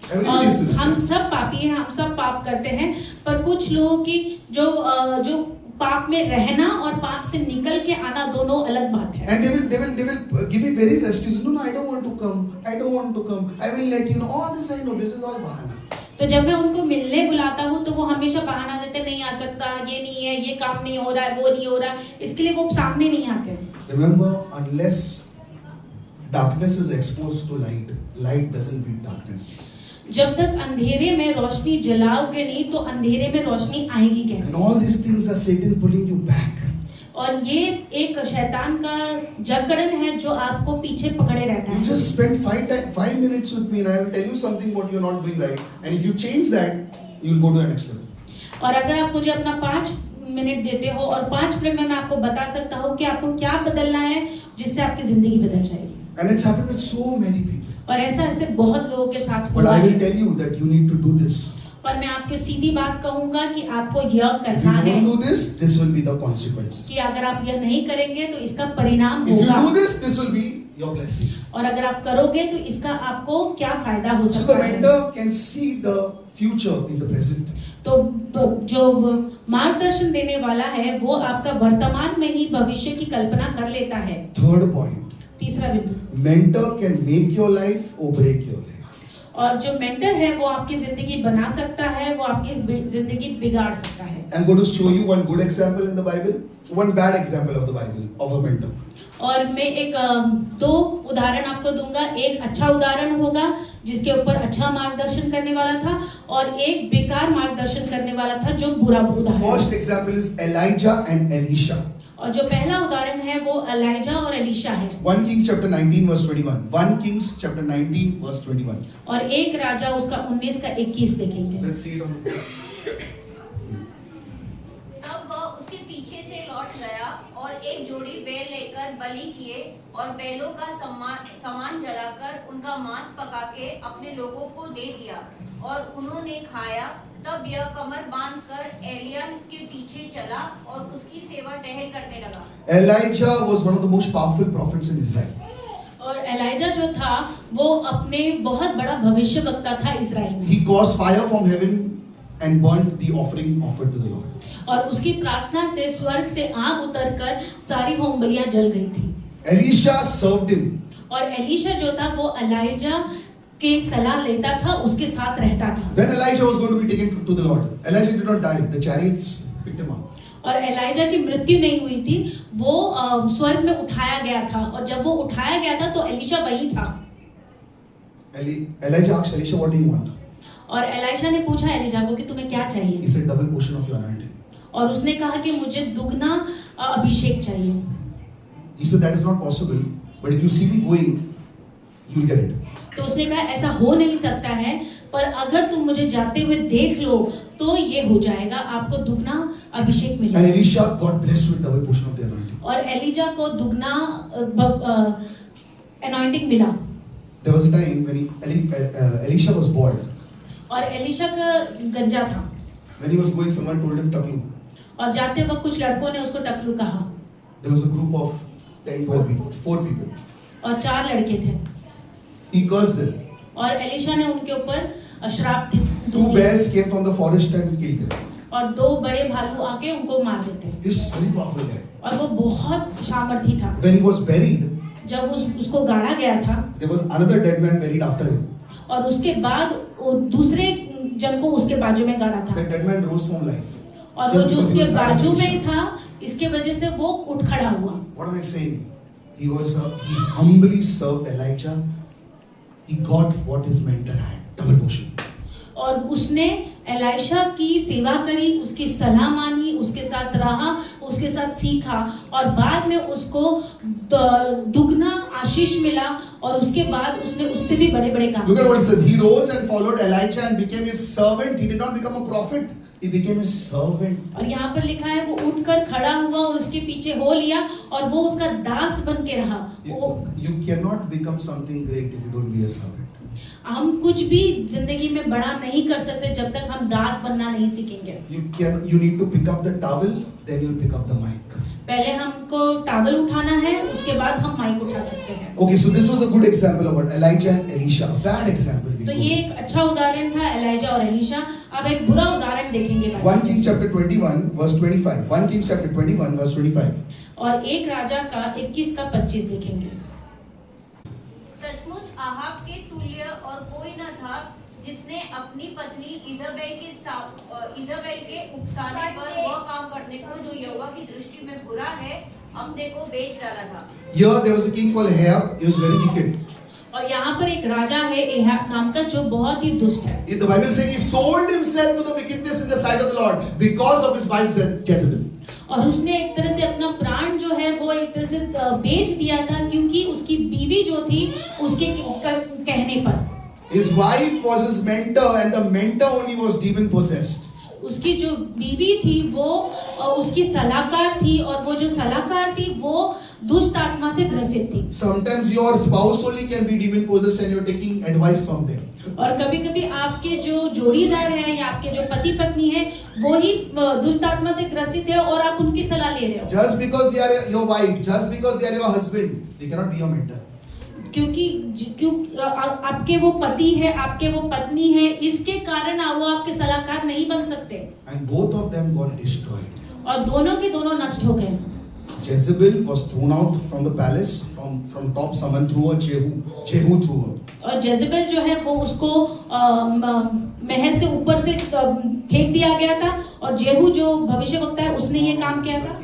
Everybody is हम sinners. सब पापी हैं, हम सब पाप करते हैं, पर कुछ लोगों की जो पाप में रहना और पाप से निकल के आना दोनों अलग बात है। And they will give me various excuses. No, I don't want to come. I don't want to come. I will let you know. All this I know. This is all bahana. तो जब मैं उनको मिलने बुलाता हूँ तो वो हमेशा बहाना देते, नहीं आ सकता, ये नहीं है, ये काम नहीं हो रहा है, वो नहीं हो रहा, इसके लिए वो सामने नहीं आते। Remember, unless darkness is exposed to light, light doesn't beat darkness. जब तक अंधेरे में रोशनी जलाओगे नहीं तो अंधेरे में रोशनी आएगी And कैसे? all these things are Satan pulling you back. और ये एक शैतान का जकड़न है जो आपको पीछे पकड़े रहता You है। just spend 5 minutes with me and I will tell you something what you're not doing right. And if you change that, you'll go to the next level. और अगर आप मुझे अपना 5 मिनट देते हो और 5 मिनट में मैं आपको बता सकता हूँ कि आपको क्या बदलना है जिससे आपकी जिंदगी बदल जाएगी। And it's happened with so many people. और ऐसे बहुत लोगों के साथ But हुआ I will है। tell you that you need to do this. पर मैं आपको सीधी बात कहूंगा कि आपको यह If करना you है don't do this, this will be the consequences. कि अगर आप यह नहीं करेंगे तो इसका परिणाम If you होगा, do this will be your blessing. और अगर आप करोगे तो इसका आपको क्या फायदा हो So the सकता है। mentor can see the future in the present. तो जो मार्गदर्शन देने वाला है वो आपका वर्तमान में ही भविष्य की कल्पना कर लेता है। Third point, तीसरा बिंदु, mentor can make your life or break your life. और जो मेंटर है वो आपकी जिंदगी बना सकता है, वो आपकी जिंदगी बिगाड़ सकता है। I'm going to show you one good example in the Bible, one bad example of the Bible of a mentor. और मैं एक 2 उदाहरण आपको दूंगा। एक अच्छा उदाहरण होगा जिसके ऊपर अच्छा मार्गदर्शन करने वाला था और एक बेकार मार्गदर्शन करने वाला था जो बुरा उदाहरण। First example is Elijah and Elisha. और जो पहला उदाहरण है वो एलाइजा और एलीशा है। 1 Kings chapter 19 verse 21. 1 Kings chapter 19 verse 21. और एक राजा उसका 19 का 21 देखेंगे। Let's see it on the तब वह उसके पीछे से लौट गया और एक जोड़ी बैल लेकर बलि किए और बैलों का सामान जलाकर उनका मांस पका के अपने लोगों को दे दिया और उन्होंने खाया। तब यह कमर बांधकर एलिया के पीछे चला और उसकी सेवा टहल करने लगा। Elijah was one of the most powerful prophets in Israel. और एलाइजा जो था वो अपने बहुत बड़ा भविष्यवक्ता था इजराइल में। He caused fire from heaven and burnt the offering offered to the Lord. और उसकी प्रार्थना से स्वर्ग से आग उतरकर सारी होम बलियां जल गई थी। Elisha served him. और एलीशा जो था वो एलाइजा के सलाह लेता था, उसके साथ रहता था। When Elijah was going to be taken to the Lord, Elijah did not die. The chariots picked him up. और एलाइजा की मृत्यु नहीं हुई थी, वो स्वर्ग में उठाया गया था। और जब वो उठाया गया था तो एलीशा वही था। Elijah asked Elisha, "What do you want?" और एलीशा ने पूछा एलीजा को कि तुम्हें क्या चाहिए? He said, "Double portion of your anointing." और उसने कहा कि मुझे दुगना अभिषेक चाहिए। He said, "That is not possible. But if you see me going, you will get it." तो उसने कहा ऐसा हो नहीं सकता है, पर अगर तुम मुझे जाते हुए देख लो तो ये हो जाएगा, आपको दुगना अभिषेक And मिलेगा। Elisha got blessed with double portion of the anointing. और एलीजा को दुगना अनॉइंटिंग मिला। There was a time when Elisha was bored. और एलीशा का गंजा था। When he was going, someone told him taklu. और जाते वक्त कुछ लड़कों ने उसको टकलू कहा। There was a group of 10-12 people, 4 people. और 4 लड़के थे। He cursed them. और एलीशा ने उनके ऊपर श्राप दी। 2 bears came from the forest and killed them. और 2 बड़े भालू आके उनको मार देते। He's a very powerful guy. और वो बहुत सामर्थी था। When he was buried, जब उसको गाड़ा गया था, there was another dead man buried after him. और उसके बाद वो दूसरे जन को उसके बाजू में गाड़ा था। That dead man rose from life. और वो Just जो because he उसके was sad बाजू and में था, इसके वजह से वो उठ खड़ा हुआ। What am I saying? He humbly served Elijah. He got what his mentor had, double portion. और उसने एलीशा की सेवा करी, उसकी सलाह मानी, उसके साथ रहा, उसके साथ सीखा और बाद में उसको दुगना आशीष मिला और उसके बाद उसने उससे भी बड़े-बड़े काम Look at what it says. He rose and followed Elijah and became his servant. He did not become a prophet. He became his servant. और यहाँ पर लिखा है वो उठकर खड़ा हुआ और उसके पीछे हो लिया और वो उसका दास बन के रहा। You cannot become something great if you don't be a servant. हम कुछ भी जिंदगी में बड़ा नहीं कर सकते जब तक हम दास बनना नहीं सीखेंगे। You need to pick up the towel, then you pick up the mic. पहले हमको टॉवल उठाना है, उसके बाद हम माइक उठा सकते हैं। Okay, so this was a good example about Elijah and Elisha. A bad example. तो ये एक अच्छा उदाहरण था एलीजा और एलीशा। अब एक बुरा उदाहरण देखेंगे। 1 Kings chapter 21 verse 25. 1 Kings chapter 21 verse 25. और एक राजा का 21 का 25 देखेंगे। सचमुच आहाब के तुल्य और कोई न था जिसने अपनी पत्नी इजाबेल के उकसाने पर वह काम करने को जो यहोवा की दृष्टि में बुरा है अपने को बेच डाला था। Here there was a king called Ahab. He was very wicked. और यहाँ पर एक राजा है एहाब नाम का जो बहुत ही दुष्ट है। The Bible says he sold himself to the wickedness in the sight of the Lord because of his wife Jezebel. और उसने एक तरह से अपना प्राण जो है वो एक तरह से बेच दिया था क्योंकि उसकी बीवी जो थी उसके कहने पर। His wife was his mentor and the mentor only was demon possessed. उसकी जो बीवी थी वो उसकी सलाहकार थी और वो जो सलाहकार थी वो दुष्ट आत्मा से ग्रसित थी। Sometimes your spouse only can be demon possessed and you're taking advice from them. और कभी-कभी आपके जो जोड़ीदार हैं या आपके जो पति पत्नी हैं वो ही दुष्ट आत्मा से ग्रसित है और आप उनकी सलाह ले रहे हो। Just because they are your wife, just because they are your husband, they cannot be your mentor. क्योंकि आपके वो पति है, आपके वो पत्नी है, इसके कारण वो आपके सलाहकार नहीं बन सकते। And both of them got destroyed. और दोनों के दोनों नष्ट हो गए। Jezebel was thrown out from the palace. From top, someone threw her. Jehu threw her. और जेजेबेल जो है वो उसको महल से ऊपर से फेंक दिया गया था और जेहू जो भविष्यवक्ता है उसने ये काम किया था।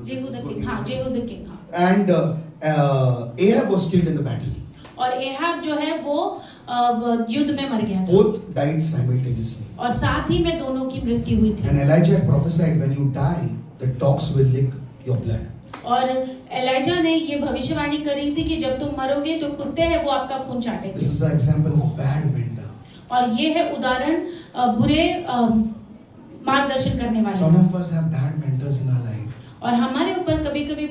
जेहू द किंग, हाँ जेहू द किंग, हाँ। And Ahab was killed in the battle. और एहाब जो है वो युद्ध में मर गया था। Both died simultaneously. और साथ ही में दोनों की मृत्यु हुई थी। And Elijah had prophesied, when you die, the dogs will lick your blood. और एलाइजा ने ये भविष्यवाणी करी थी कि जब तुम मरोगे तो कुत्ते हैं वो आपका खून चाटेंगे। This is an example of a bad mentor. और ये है उदाहरण बुरे मार्गदर्शन करने वाले Some का। of us have bad mentors in our life. और हमारे ऊपर कभी-कभी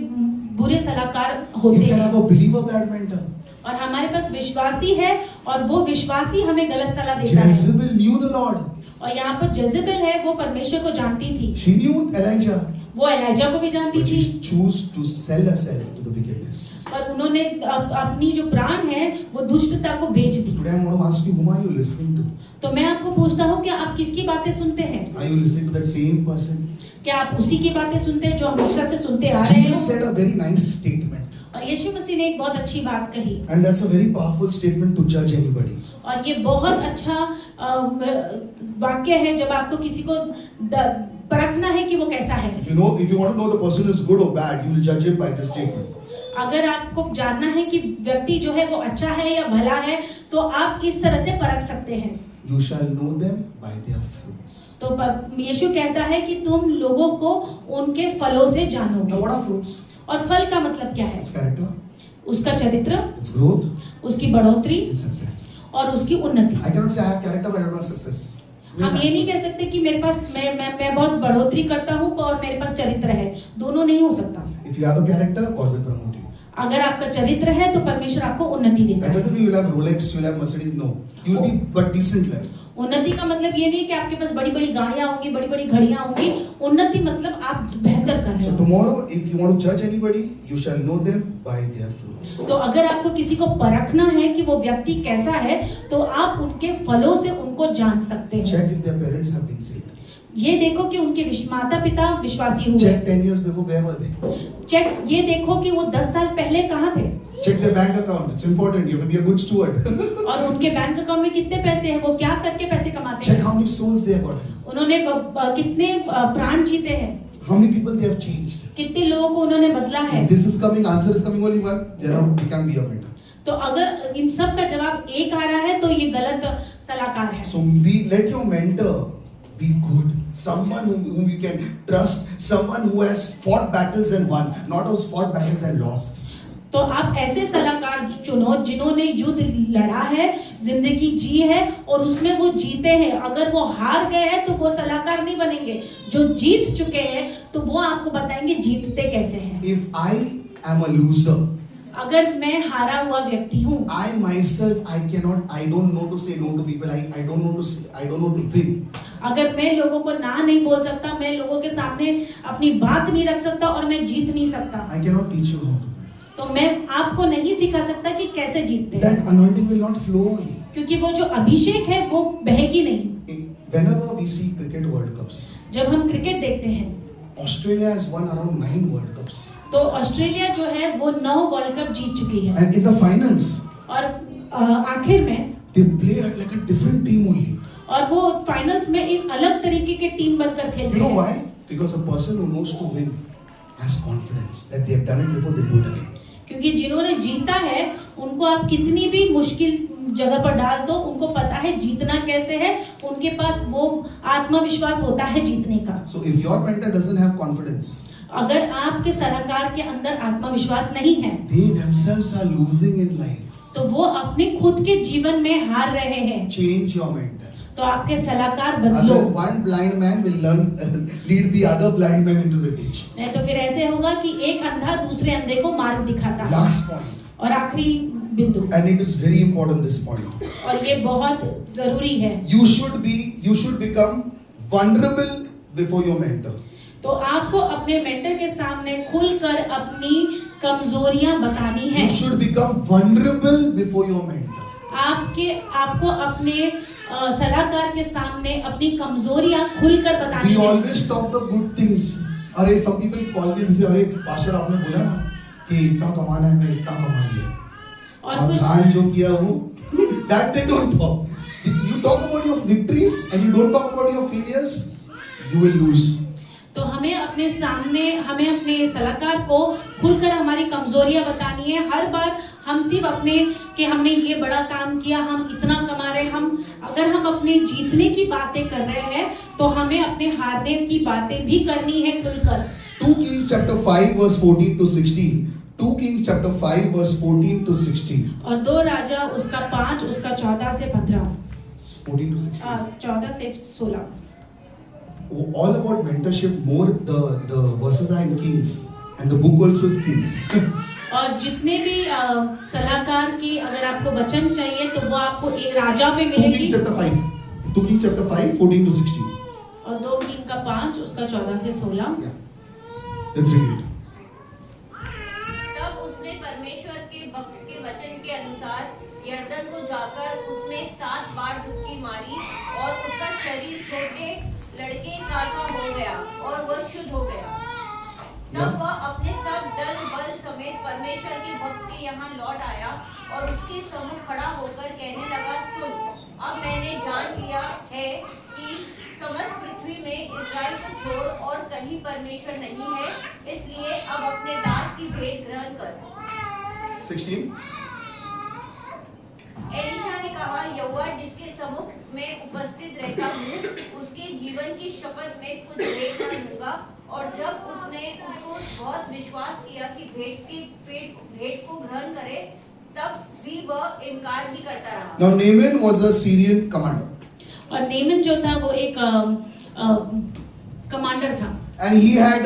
बुरे सलाहकार होते You can हैं have a believer bad mentor. और हमारे पास विश्वासी है और वो विश्वासी हमें गलत सलाह देता है। Jezebel knew the Lord. और यहाँ पर जेजेबेल है वो परमेश्वर को जानती थी, She knew Elijah. वो एलाइजा को भी जानती But थी, she chose to sell herself to the wickedness. और उन्होंने अपनी जो प्राण है वो दुष्टता को बेच दी। Today I want to ask you, whom are you listening to? तो मैं आपको पूछता हूँ कि आप किसकी बातें सुनते हैं? Are you listening to that same person? क्या आप उसी की बातें सुनते हैं जो हमेशा से सुनते आ रहे Jesus हैं? said a very nice statement. और यीशु मसीह ने एक बहुत अच्छी बात कही, And that's a very powerful statement to judge anybody. और ये बहुत अच्छा वाक्य है जब आपको किसी को परखना है कि वो कैसा है। If you want to know the person is good or bad, you will judge him by this statement. अगर आपको जानना है कि व्यक्ति जो है वो अच्छा है या भला है, तो आप किस तरह से परख सकते हैं? You shall know them by their fruits. तो यीशु कहता है कि तुम लोगों को उनके फलों से Now जानोगे। what are fruits? और फल का मतलब क्या है? It's character, उसका चरित्र, it's growth, उसकी बढ़ोतरी it's success. और उसकी उन्नति। I cannot say I have character but I don't have success. हम ये नहीं कह सकते कि मेरे पास मैं बहुत बढ़ोतरी करता हूँ और मेरे पास चरित्र है, दोनों नहीं हो सकता। If you have a character, God will promote you. अगर आपका चरित्र है तो परमेश्वर आपको उन्नति देता That है। doesn't mean you will have Rolex, you will have Mercedes. No, you will be but decent level. उन्नति का मतलब ये नहीं कि आपके पास बड़ी बड़ी गाड़ियां होंगी, बड़ी बड़ी घड़ियां होंगी। उन्नति मतलब आप बेहतर कर रहे So हो। tomorrow, if you want to judge anybody, you shall know them by their fruits. तो अगर आपको किसी को परखना है कि वो व्यक्ति कैसा है, तो आप उनके फलों से उनको जान सकते हैं। Check if their parents have been saved. ये देखो कि उनके माता पिता विश्वासी हुए। Check 10 years before where were they? Check ये देखो कि वो 10 साल पहले कहाँ थे। Check their bank account. It's important. You have to be a good steward. और उनके बैंक अकाउंट में कितने पैसे हैं, वो क्या करके पैसे कमाते Check हैं, how many souls they have gotten. उन्होंने कितने प्राण जीते हैं, How many people they have changed. कितने लोगों को उन्होंने बदला है। If this is coming, answer is coming only one. We can't be a mentor. तो अगर इन सब का जवाब एक आ रहा है तो ये गलत सलाहकार है। So let your mentor be good. Someone whom you can trust. Someone who has fought battles and won. Not who's fought battles and lost. तो आप ऐसे सलाहकार चुनो जिन्होंने युद्ध लड़ा है, जिंदगी जी है और उसमें वो जीते हैं। अगर वो हार गए हैं तो वो सलाहकार नहीं बनेंगे। जो जीत चुके हैं तो वो आपको बताएंगे जीतते कैसे हैं। If I am a loser, अगर मैं हारा हुआ व्यक्ति हूँ, I myself, I don't know to say no to people. I don't know to win. अगर मैं लोगों को ना नहीं बोल सकता, मैं लोगों के सामने अपनी बात नहीं रख सकता और मैं जीत नहीं सकता, I cannot teach you how to win. तो मैं आपको नहीं सिखा सकता कि कैसे जीतते हैं, That anointing will not flow on you. क्योंकि वो जो अभिषेक है वो बहेगी नहीं। Whenever we see cricket World Cups, जब हम क्रिकेट देखते हैं Australia has won around 9 World Cups. तो ऑस्ट्रेलिया जो है वो 9 वर्ल्ड कप जीत चुकी है And in the finals, और आखिर में they play like a different team only. और वो फाइनल्स में एक अलग तरीके के टीम बनकर खेलते You know हैं। why? Because a person who knows to win has confidence that they have done it before, they do it again. क्योंकि जिन्होंने जीता है उनको आप कितनी भी मुश्किल जगह पर डाल दो, उनको पता है जीतना कैसे है, उनके पास वो आत्मविश्वास होता है जीतने का। So if your mentor doesn't have confidence, अगर आपके सलाहकार के अंदर आत्मविश्वास नहीं है they themselves are losing in life. तो वो अपने खुद के जीवन में हार रहे हैं। Change your mentor. तो आपके सलाहकार बदलो, Otherwise, one blind man will lead the other blind man into the ditch. नहीं तो फिर ऐसे होगा कि एक अंधा दूसरे अंधे को मार्ग दिखाता है। Last point, और आखिरी बिंदु, and it is very important. This point, और ये बहुत जरूरी है, you should become vulnerable before your mentor. तो आपको अपने मेंटर के सामने खुलकर अपनी कमजोरियां बतानी है। You should become vulnerable before your mentor. आपको अपने सलाहकार के सामने अपनी कमजोरियां खुलकर बतानी We है। always talk the good things. अरे some people call me and say, अरे पास्टर आपने बोला ना कि इतना कमाना है, मैं इतना कमा लिया। और कुछ दान जो किया वो that they don't talk. You talk about your victories and you don't talk about your failures, you will lose. तो हमें अपने सलाहकार को खुलकर हमारी कमजोरियां बतानी है। हर बार हम सिर्फ अपने कि हमने ये बड़ा काम किया, हम इतना कमा रहे हैं, अगर हम अपने जीतने की बातें कर रहे हैं तो हमें अपने हारने की बातें भी करनी है खुलकर। तो 2 Kings chapter 5 verse 14 to 16. 2 Kings chapter 5 verse 14 to 16. और 2 राजा उसका 5 उसका 14 से 15 14 to 16. 14 से 16. All about mentorship, more the verses are in Kings and the book also is Kings. और जितने भी सलाहकार की अगर आपको वचन चाहिए तो वो आपको एक राजा में 2 मिलेगी. Kings chapter 5. 2 Kings chapter 5 14 to 16. और 2 किंग का 5 उसका 14 से 16. Yeah. Let's read it. तब उसने परमेश्वर के भक्त के वचन के अनुसार यरदन को जाकर उसमें 7 बार डुबकी मारी और उसका शरीर छोटे लड़के का हो गया और वह शुद्ध हो गया. तब वह अपने सब दल बल समेत परमेश्वर के भक्त के यहाँ लौट आया और उसके सम्मुख खड़ा होकर कहने लगा, सुन, अब मैंने जान लिया है कि समस्त पृथ्वी में इस्राएल को छोड़ और कहीं परमेश्वर नहीं है, इसलिए अब अपने दास की भेंट ग्रहण कर. 16. एलीशा ने कहा, यहोवा जिसके सम्मुख में उपस्थित रहता हूँ, उसके जीवन की शपथ में कुछ देख न लूंगा. और जब उसने उसको बहुत विश्वास किया कि भेंट को ग्रहण करे, तब भी वह इनकार ही करता रहा. Now Naaman was a Syrian commander. और नेमन जो था वो एक कमांडर था. And he had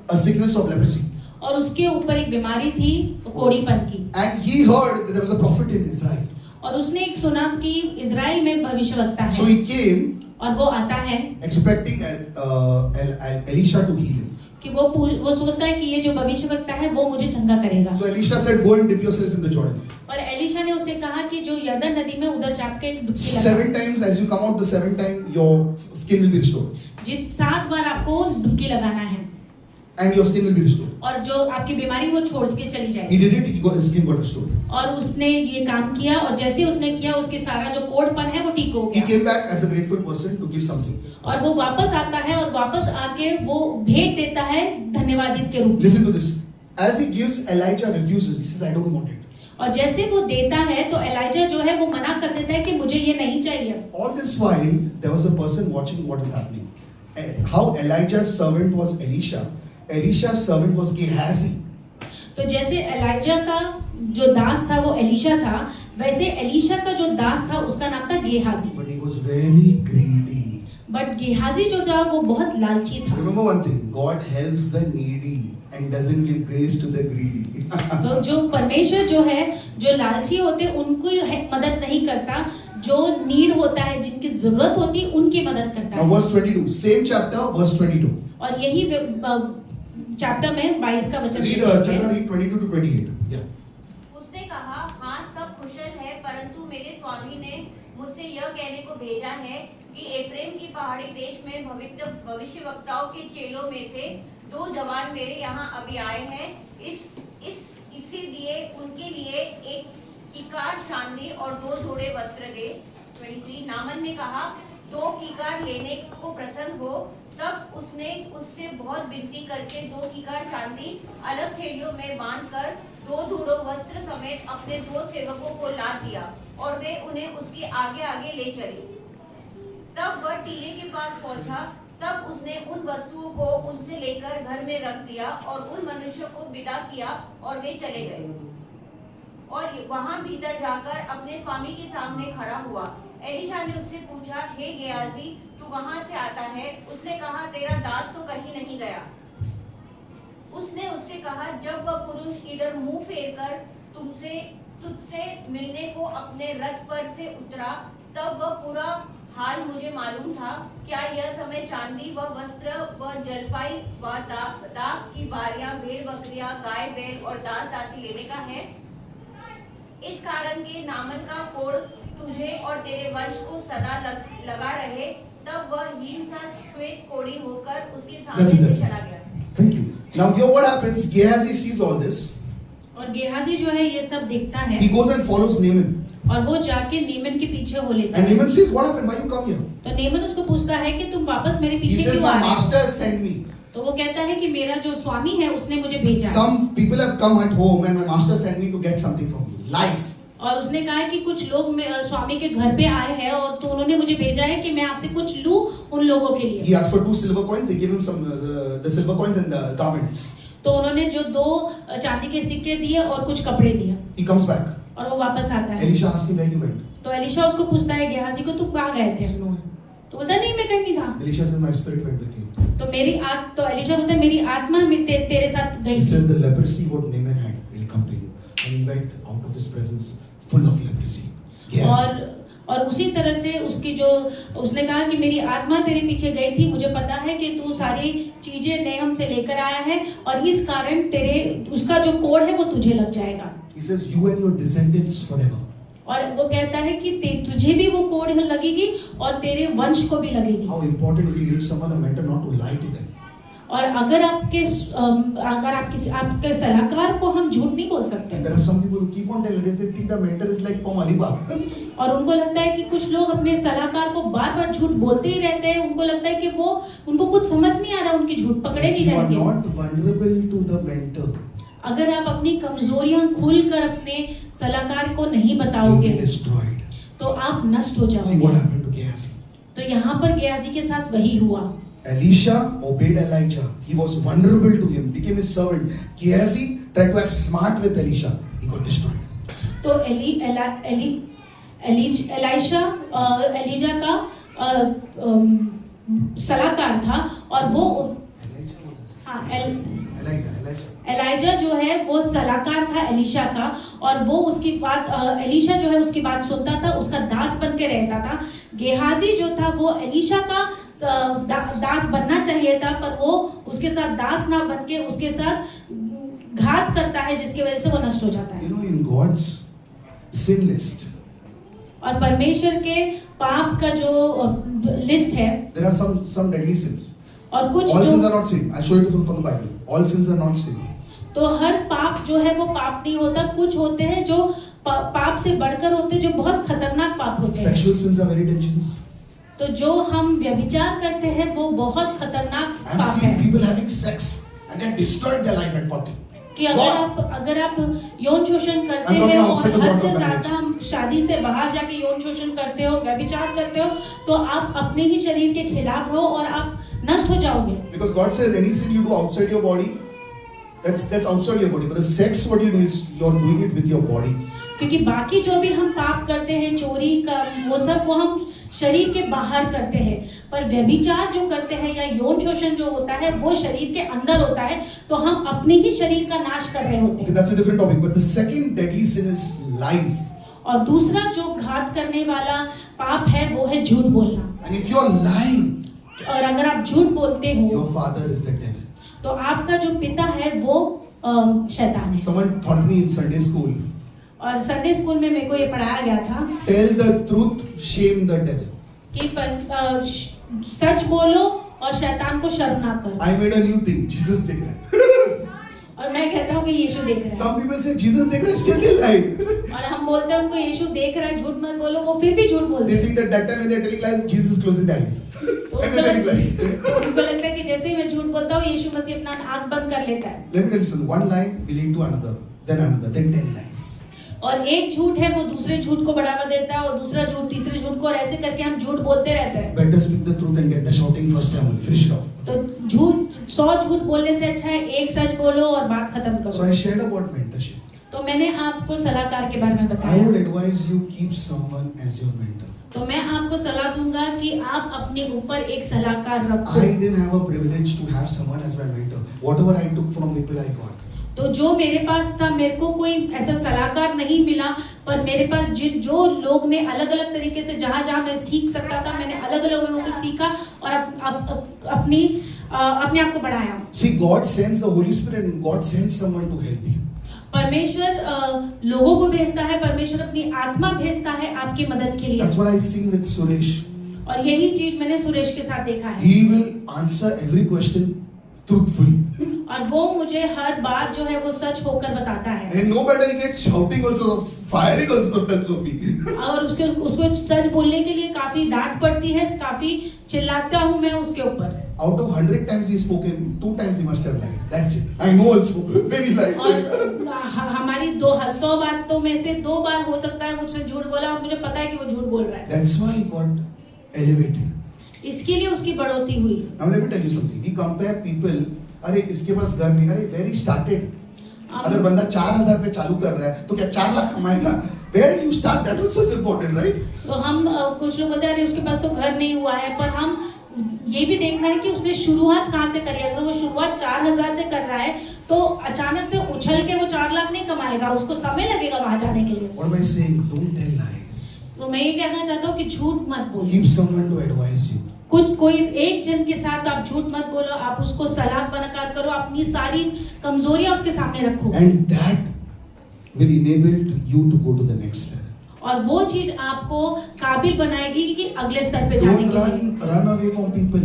a sickness of leprosy. और उसके ऊपर एक बीमारी थी कोढ़ीपन की. And he heard that there was a prophet in Israel. और उसने एक सुना कि इजराइल में भविष्यवक्ता So है. he came और वो आता है expecting Elisha to heal him. कि वो सोचता है कि ये जो भविष्यवक्ता है वो मुझे चंगा करेगा. So Elisha said, go and dip yourself in the Jordan. और एलिशा ने उसे कहा कि जो यरदन नदी में उधर जाके एक डुबकी लगा. 7 times as you come out, the 7th time your skin will be restored. 7 बार आपको डुबकी लगाना है And your skin will be restored. और जो आपकी बीमारी वो छोड़ के चली He जाएगी. did it, his skin got restored. और उसने ये काम किया और जैसे उसने किया उसके सारा जो कोढ़पन है वो ठीक हो He गया. came back as a grateful person to give something. और वो वापस आता है और वापस आके वो भेंट देता है धन्यवादित के रूप में. Listen to this. As he gives, Elijah refuses. He says, I don't want it. और जैसे वो देता है तो एलाइजा जो है वो मना कर देता है कि मुझे ये नहीं चाहिए. All this while, there was a person watching what is happening. How Elijah's servant was Elisha, Elisha's servant was Gehazi. तो जैसे एलाइजा का जो दास था वो एलिशा था, वैसे एलिशा का जो दास था उसका नाम था Gehazi. But he was very greedy. But Gehazi जो था वो बहुत लालची था. Remember one thing, God helps the needy and doesn't give grace to the greedy. तो जो परमेश्वर जो है जो लालची होते उनको मदद नहीं करता, जो नीड होता है जिनकी जरूरत होती उनकी मदद करता Now है. verse 22, same chapter, verse 22. और यही चैप्टर में 22 का वचन Read chapter, read 22 to 28. Yeah. उसने कहा, हाँ सब कुशल है, परंतु मेरे स्वामी ने मुझसे यह कहने को भेजा है कि एफ्रेम की पहाड़ी देश में भविष्यवक्ताओं के चेलों में से 2 जवान मेरे यहाँ अभी आए हैं. इसीलिए उनके लिए एक कीकार चांदी और 2 जोड़े वस्त्र दे. 23 नामन ने कहा, 2 कीकार लेने को प्रसन्न हो. तब उसने उससे बहुत विनती करके 2 कीकार चांदी अलग थैलियों में बांधकर 2 जोड़ों वस्त्र समेत अपने 2 सेवकों को ला दिया और वे उन्हें उसके आगे आगे ले चली. तब वह टीले के पास पहुंचा. तब उसने उन वस्तुओं को उनसे लेकर घर में रख दिया और उन मनुष्यों को विदा किया और वे चले गए. और वहां भीतर जाकर अपने स्वामी के सामने खड़ा हुआ. एलीशा ने उससे पूछा, हे गेहाजी, तू कहां से आता है? उसने कहा, तेरा दास तो कहीं नहीं गया. उसने उससे कहा, जब वह पुरुष इधर मुंह फेरकर तुझसे मिलने को अपने रथ पर से उतरा, तब वह पूरा हाल मुझे मालूम था. क्या यह समय चांदी व वस्त्र व जलपाई व दाख की बारियां, भेड़ बकरियां, गाय बैल और दास दासी लेने का है? इस कारण के नामन का कोढ़ तुझे और तेरे वंश को सदा लगा रहे. तब वह हीन सा श्वेत कोढ़ी होकर उसके सामने से चला गया. Thank you. Now here what happens, Gehazi sees all this. और गेहाजी जो है ये सब देखता है. He goes and follows Naaman. और वो जाके नीमन के पीछे हो लेता And है. Naaman says, what happened? Why you come here? तो नीमन उसको पूछता है कि तुम वापस मेरे He पीछे says, क्यों my आ रहे हो? master sent me. तो वो कहता है कि मेरा जो स्वामी है उसने मुझे भेजा है. Some people have come at home and my master sent me to get something from you. Lies. और उसने कहा है कि कुछ लोग स्वामी के घर पे आए हैं और तो उन्होंने मुझे भेजा है कि मैं आपसे कुछ लूं उन लोगों के लिए. He asked for 2 silver coins. They gave him some the silver coins and the garments. तो उन्होंने जो 2 चांदी के सिक्के दिए और कुछ कपड़े दिए He comes back. और वो वापस आता है। Elisha asks him where you went. तो एलिशा उसको पूछता है गेहाजी को, तुम कहाँ गए He थे? says, no. तो बोलता नहीं, मैं कहीं नहीं था। Elisha says, my spirit went with you. तो एलिशा बोलता है मेरी आत्मा तेरे साथ गई He थी। says the leprosy what Naaman had will come to you. And he went out of his presence full of leprosy. Yes. और उसी तरह से उसकी जो उसने कहा कि मेरी आत्मा तेरे पीछे गई थी, मुझे पता है कि तू सारी चीजें नेहम से लेकर आया है और इस कारण तेरे उसका जो कोड है वो तुझे लग जाएगा। He says you and your descendants forever. और वो कहता है कि तुझे भी वो कोड लगेगी और तेरे वंश को भी लगेगी। How important if you need someone a mentor not to lie to them. और अगर आपके सलाहकार को हम झूठ नहीं बोल सकते। And there are some people who keep on telling they think the mentor is like from Alibag. और उनको लगता है कि कुछ लोग अपने सलाहकार को बार-बार झूठ बोलते ही रहते हैं। उनको लगता है कि वो उनको कुछ समझ नहीं आ रहा, उनकी झूठ पकड़े नहीं जाएंगे। You are not vulnerable to the mentor. अगर आप अपनी कमजोरियां खुलकर अपने सलाहकार को नहीं बताओगे destroyed. तो आप नष्ट हो See what जाओगे। happened to Gehazi. तो यहाँ पर गेहाजी के साथ वही हुआ। Elisha obeyed Elijah. He was vulnerable to him, became his servant. Gehazi tried to act smart with Elisha. He got destroyed. तो एलीजा का सलाहकार था और वो एलाइजा जो है वो सलाहकार था एलिशा का, और वो उसकी बात एलिशा जो है उसकी बात सुनता था, उसका दास बन के रहता था। गेहाजी जो था वो एलिशा का दास बनना चाहिए था, पर वो उसके साथ दास ना बन के उसके साथ घात करता है, जिसकी वजह से वो नष्ट हो जाता है। You know, in God's sin list, और परमेश्वर के पाप का जो लिस्ट है, there are some deadly sins. और कुछ All sins जो are not sin. I'll show you from the Bible. All sins are not sin. तो हर पाप जो है वो पाप नहीं होता, कुछ होते हैं जो पाप से बढ़कर होते हैं, जो बहुत खतरनाक पाप होते हैं। Sexual sins are very dangerous. तो जो हम व्यभिचार करते हैं वो बहुत खतरनाक I've पाप seen है। people having sex and they destroyed their life at 40. कि अगर आप यौन शोषण करते I'm talking हैं और outside the हद borders से of marriage. ज्यादा शादी से बाहर जाके यौन शोषण करते हो, व्यभिचार करते हो, तो आप अपने ही शरीर के खिलाफ हो और आप नष्ट हो जाओगे। Because God says any sin you do outside your body, that's outside your body. But the sex what you do is you're doing it with your body. क्योंकि बाकी जो भी हम पाप करते हैं, चोरी का, वो सब वो हम शरीर के बाहर करते हैं, पर व्यभिचार जो करते हैं या यौन शोषण जो होता है वो शरीर के अंदर होता है, तो हम अपने ही शरीर का नाश कर रहे होते Okay, हैं। that's a different topic. But the second deadly sin is lies. और दूसरा जो घात करने वाला पाप है वो है झूठ बोलना। And if you're lying, और अगर आप झूठ बोलते हो your father is the devil. तो आपका जो पिता है वो शैतान है। Someone taught me in Sunday school, और संडे स्कूल में मेरे को ये पढ़ाया गया था tell the truth, shame the devil. कि सच बोलो और शैतान को शर्मनाक करो। I made a new thing. Jesus देख रहा है. और मैं कहता हूँ कि यीशु देख रहा है। Some people say Jesus देख रहा है, still they lie. और हम बोलते हैं उनको यीशु देख रहा है, झूठ मत बोलो, वो फिर भी झूठ बोलते They हैं। think that time when they're telling lies, Jesus closing the eyes. तो And they're telling lies. उनको लगता है कि जैसे ही मैं झूठ बोलता हूँ यीशु मसीह अपना आंख बंद कर लेता है। Let me tell you something. One lie will lead to another, then 10 lies. और एक झूठ है वो दूसरे झूठ को बढ़ावा देता है, और दूसरा झूठ तीसरे झूठ को, और ऐसे करके हम झूठ बोलते रहते हैं। Better speak the truth and get the shouting first time only. Finish it off. तो 100 झूठ बोलने से अच्छा है एक सच बोलो और बात खत्म So करो। I shared about mentorship. तो मैंने आपको सलाहकार के बारे में I would बताया। advise you keep someone as your mentor. तो मैं आपको सलाह दूंगा कि आप अपने ऊपर एक सलाहकार रखो। I didn't have a privilege to have someone as my mentor. Whatever I took from people, I got. तो जो मेरे पास था, मेरे को कोई ऐसा सलाहकार नहीं मिला, पर मेरे पास जो लोग ने अलग अलग तरीके से जहाँ मैं सीख सकता था, मैंने अलग अलग लोगों को सीखा और अपने आप को बढ़ाया। See, God sends the Holy Spirit and God sends someone to help you. परमेश्वर लोगों को भेजता है, परमेश्वर अपनी आत्मा भेजता है आपकी मदद के लिए। That's what I seen with Suresh. और यही चीज मैंने सुरेश के साथ देखा है। He will answer every question truthfully. और वो मुझे हर बात जो है वो सच होकर बताता है। And no matter he gets shouting also, firing also does not me. और उसको सच बोलने के लिए काफी डांट पड़ती है, काफी चिल्लाता हूँ मैं उसके ऊपर। Out of 100 times he spoken, 2 times he must have lied. That's it. I know also. Very lied. और हमारी 100 बातों में से 2 बार हो सकता है उसने झूठ बोला और मुझे पता है कि वो झूठ बोल रहा है। That's why he got elevated. इसके लिए उसकी बढ़ोतरी हुई। Now let me tell you something. We compare people. अरे इसके पास घर नहीं, अरे where he started. अगर बंदा 4,000 पे चालू कर रहा है तो क्या 4 लाख कमाएगा? Where you start, that also is important, right? तो हम कुछ लोग बोलते हैं अरे उसके पास तो घर नहीं हुआ है, पर हम ये भी देखना है कि उसने शुरुआत कहाँ से करी। अगर वो शुरुआत 4,000 से कर रहा है तो अचानक से उछल के वो 4 लाख नहीं कमाएगा, उसको समय लगेगा वहां जाने के लिए। What am I saying? Don't tell lies. तो मैं ये कहना चाहता हूँ कि झूठ मत बोलो। Keep someone to advise you. कोई एक जन के साथ आप झूठ मत बोलो, आप उसको सलाह बनाकर करो, अपनी सारी कमजोरियां उसके सामने रखो, And that will enable you to go to the next level. और वो चीज आपको काबिल बनाएगी कि अगले स्तर पे जाने Don't के लिए। run away from people.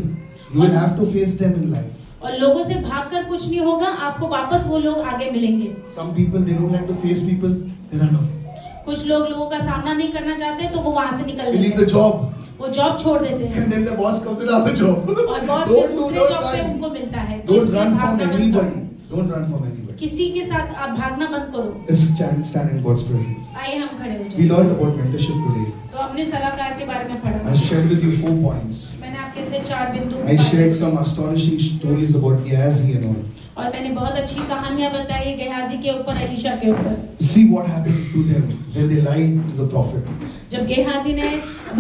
You will have to face them in life. और लोगों से भागकर कुछ नहीं होगा, आपको वापस वो लोग आगे मिलेंगे। Some people, they don't like to face people, they run away. कुछ लोग लोगों का सामना नहीं करना चाहते तो वो वहां से निकल They leave जाते the job. वो जॉब छोड़ देते हैं, And then the boss comes in after job. और बॉस Don't दूसरे जॉब पे run. उनको मिलता है। तो Don't इसलिए run from भागना मत करो। anybody. Don't run from anybody. किसी के साथ आप भागना बंद करो। Let's stand in God's presence. आइए हम खड़े हो We जाए। learned about mentorship today. तो हमने सलाहकार के बारे में I पढ़ा। shared with you 4 points. मैंने आपके से 4 बिंदु I shared some astonishing stories about Gehazi and all. और मैंने बहुत अच्छी कहानियां बताई गेहाजी के ऊपर, एलीशा के ऊपर। See what happened to them when they lied to the prophet. जब गेहाजी ने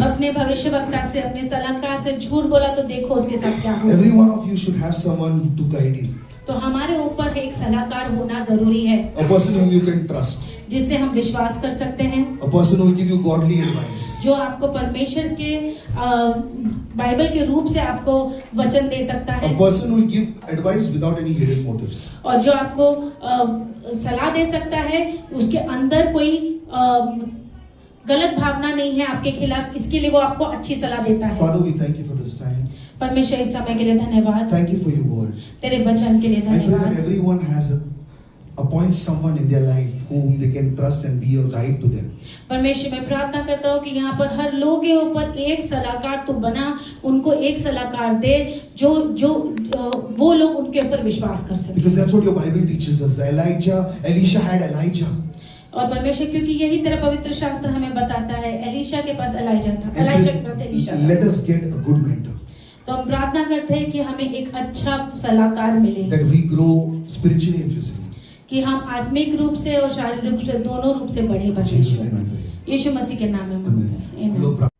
अपने भविष्यवक्ता से, अपने सलाहकार से झूठ बोला तो देखो उसके साथ क्या हुआ। Every one of you should have someone to guide you. तो हमारे ऊपर एक सलाहकार होना जरूरी है, A person whom you can trust. जिससे हम विश्वास कर सकते हैं, A person who will give you godly advice. जो आपको परमेश्वर के बाइबल के रूप से आपको वचन दे सकता A है, person who will give advice without any hidden motives. और जो आपको सलाह दे सकता है उसके अंदर कोई गलत भावना नहीं है आपके खिलाफ, इसके लिए वो आपको अच्छी सलाह देता है। Father, we thank you for this time. परमेश्वर इस समय के लिए धन्यवाद, Thank you for your word. तेरे वचन के लिए I pray that धन्यवाद। everyone has appoint someone in their life whom they can trust and be a guide to them. परमेश्वर मैं प्रार्थना करता हूँ कि यहाँ पर हर लोग के ऊपर एक सलाहकार तू बना, उनको एक सलाहकार दे जो जो वो लोग उनके ऊपर विश्वास कर सके। Because that's what your Bible teaches us. Elisha had Elijah. और परमेश्वर क्योंकि यही तेरा पवित्र शास्त्र हमें बताता है, एलीशा के पास एलाइजा था, एलाइजा के पास एलीशा था। Let us get a good mentor. तो हम प्रार्थना करते हैं कि हमें एक अच्छा सलाहकार मिले, That we grow spiritually and physically. कि हम आत्मिक रूप से और शारीरिक रूप से दोनों रूप से बढ़े In Jesus' बने। name I pray. यीशु मसीह के नाम में मांगते हैं, आमीन। Amen.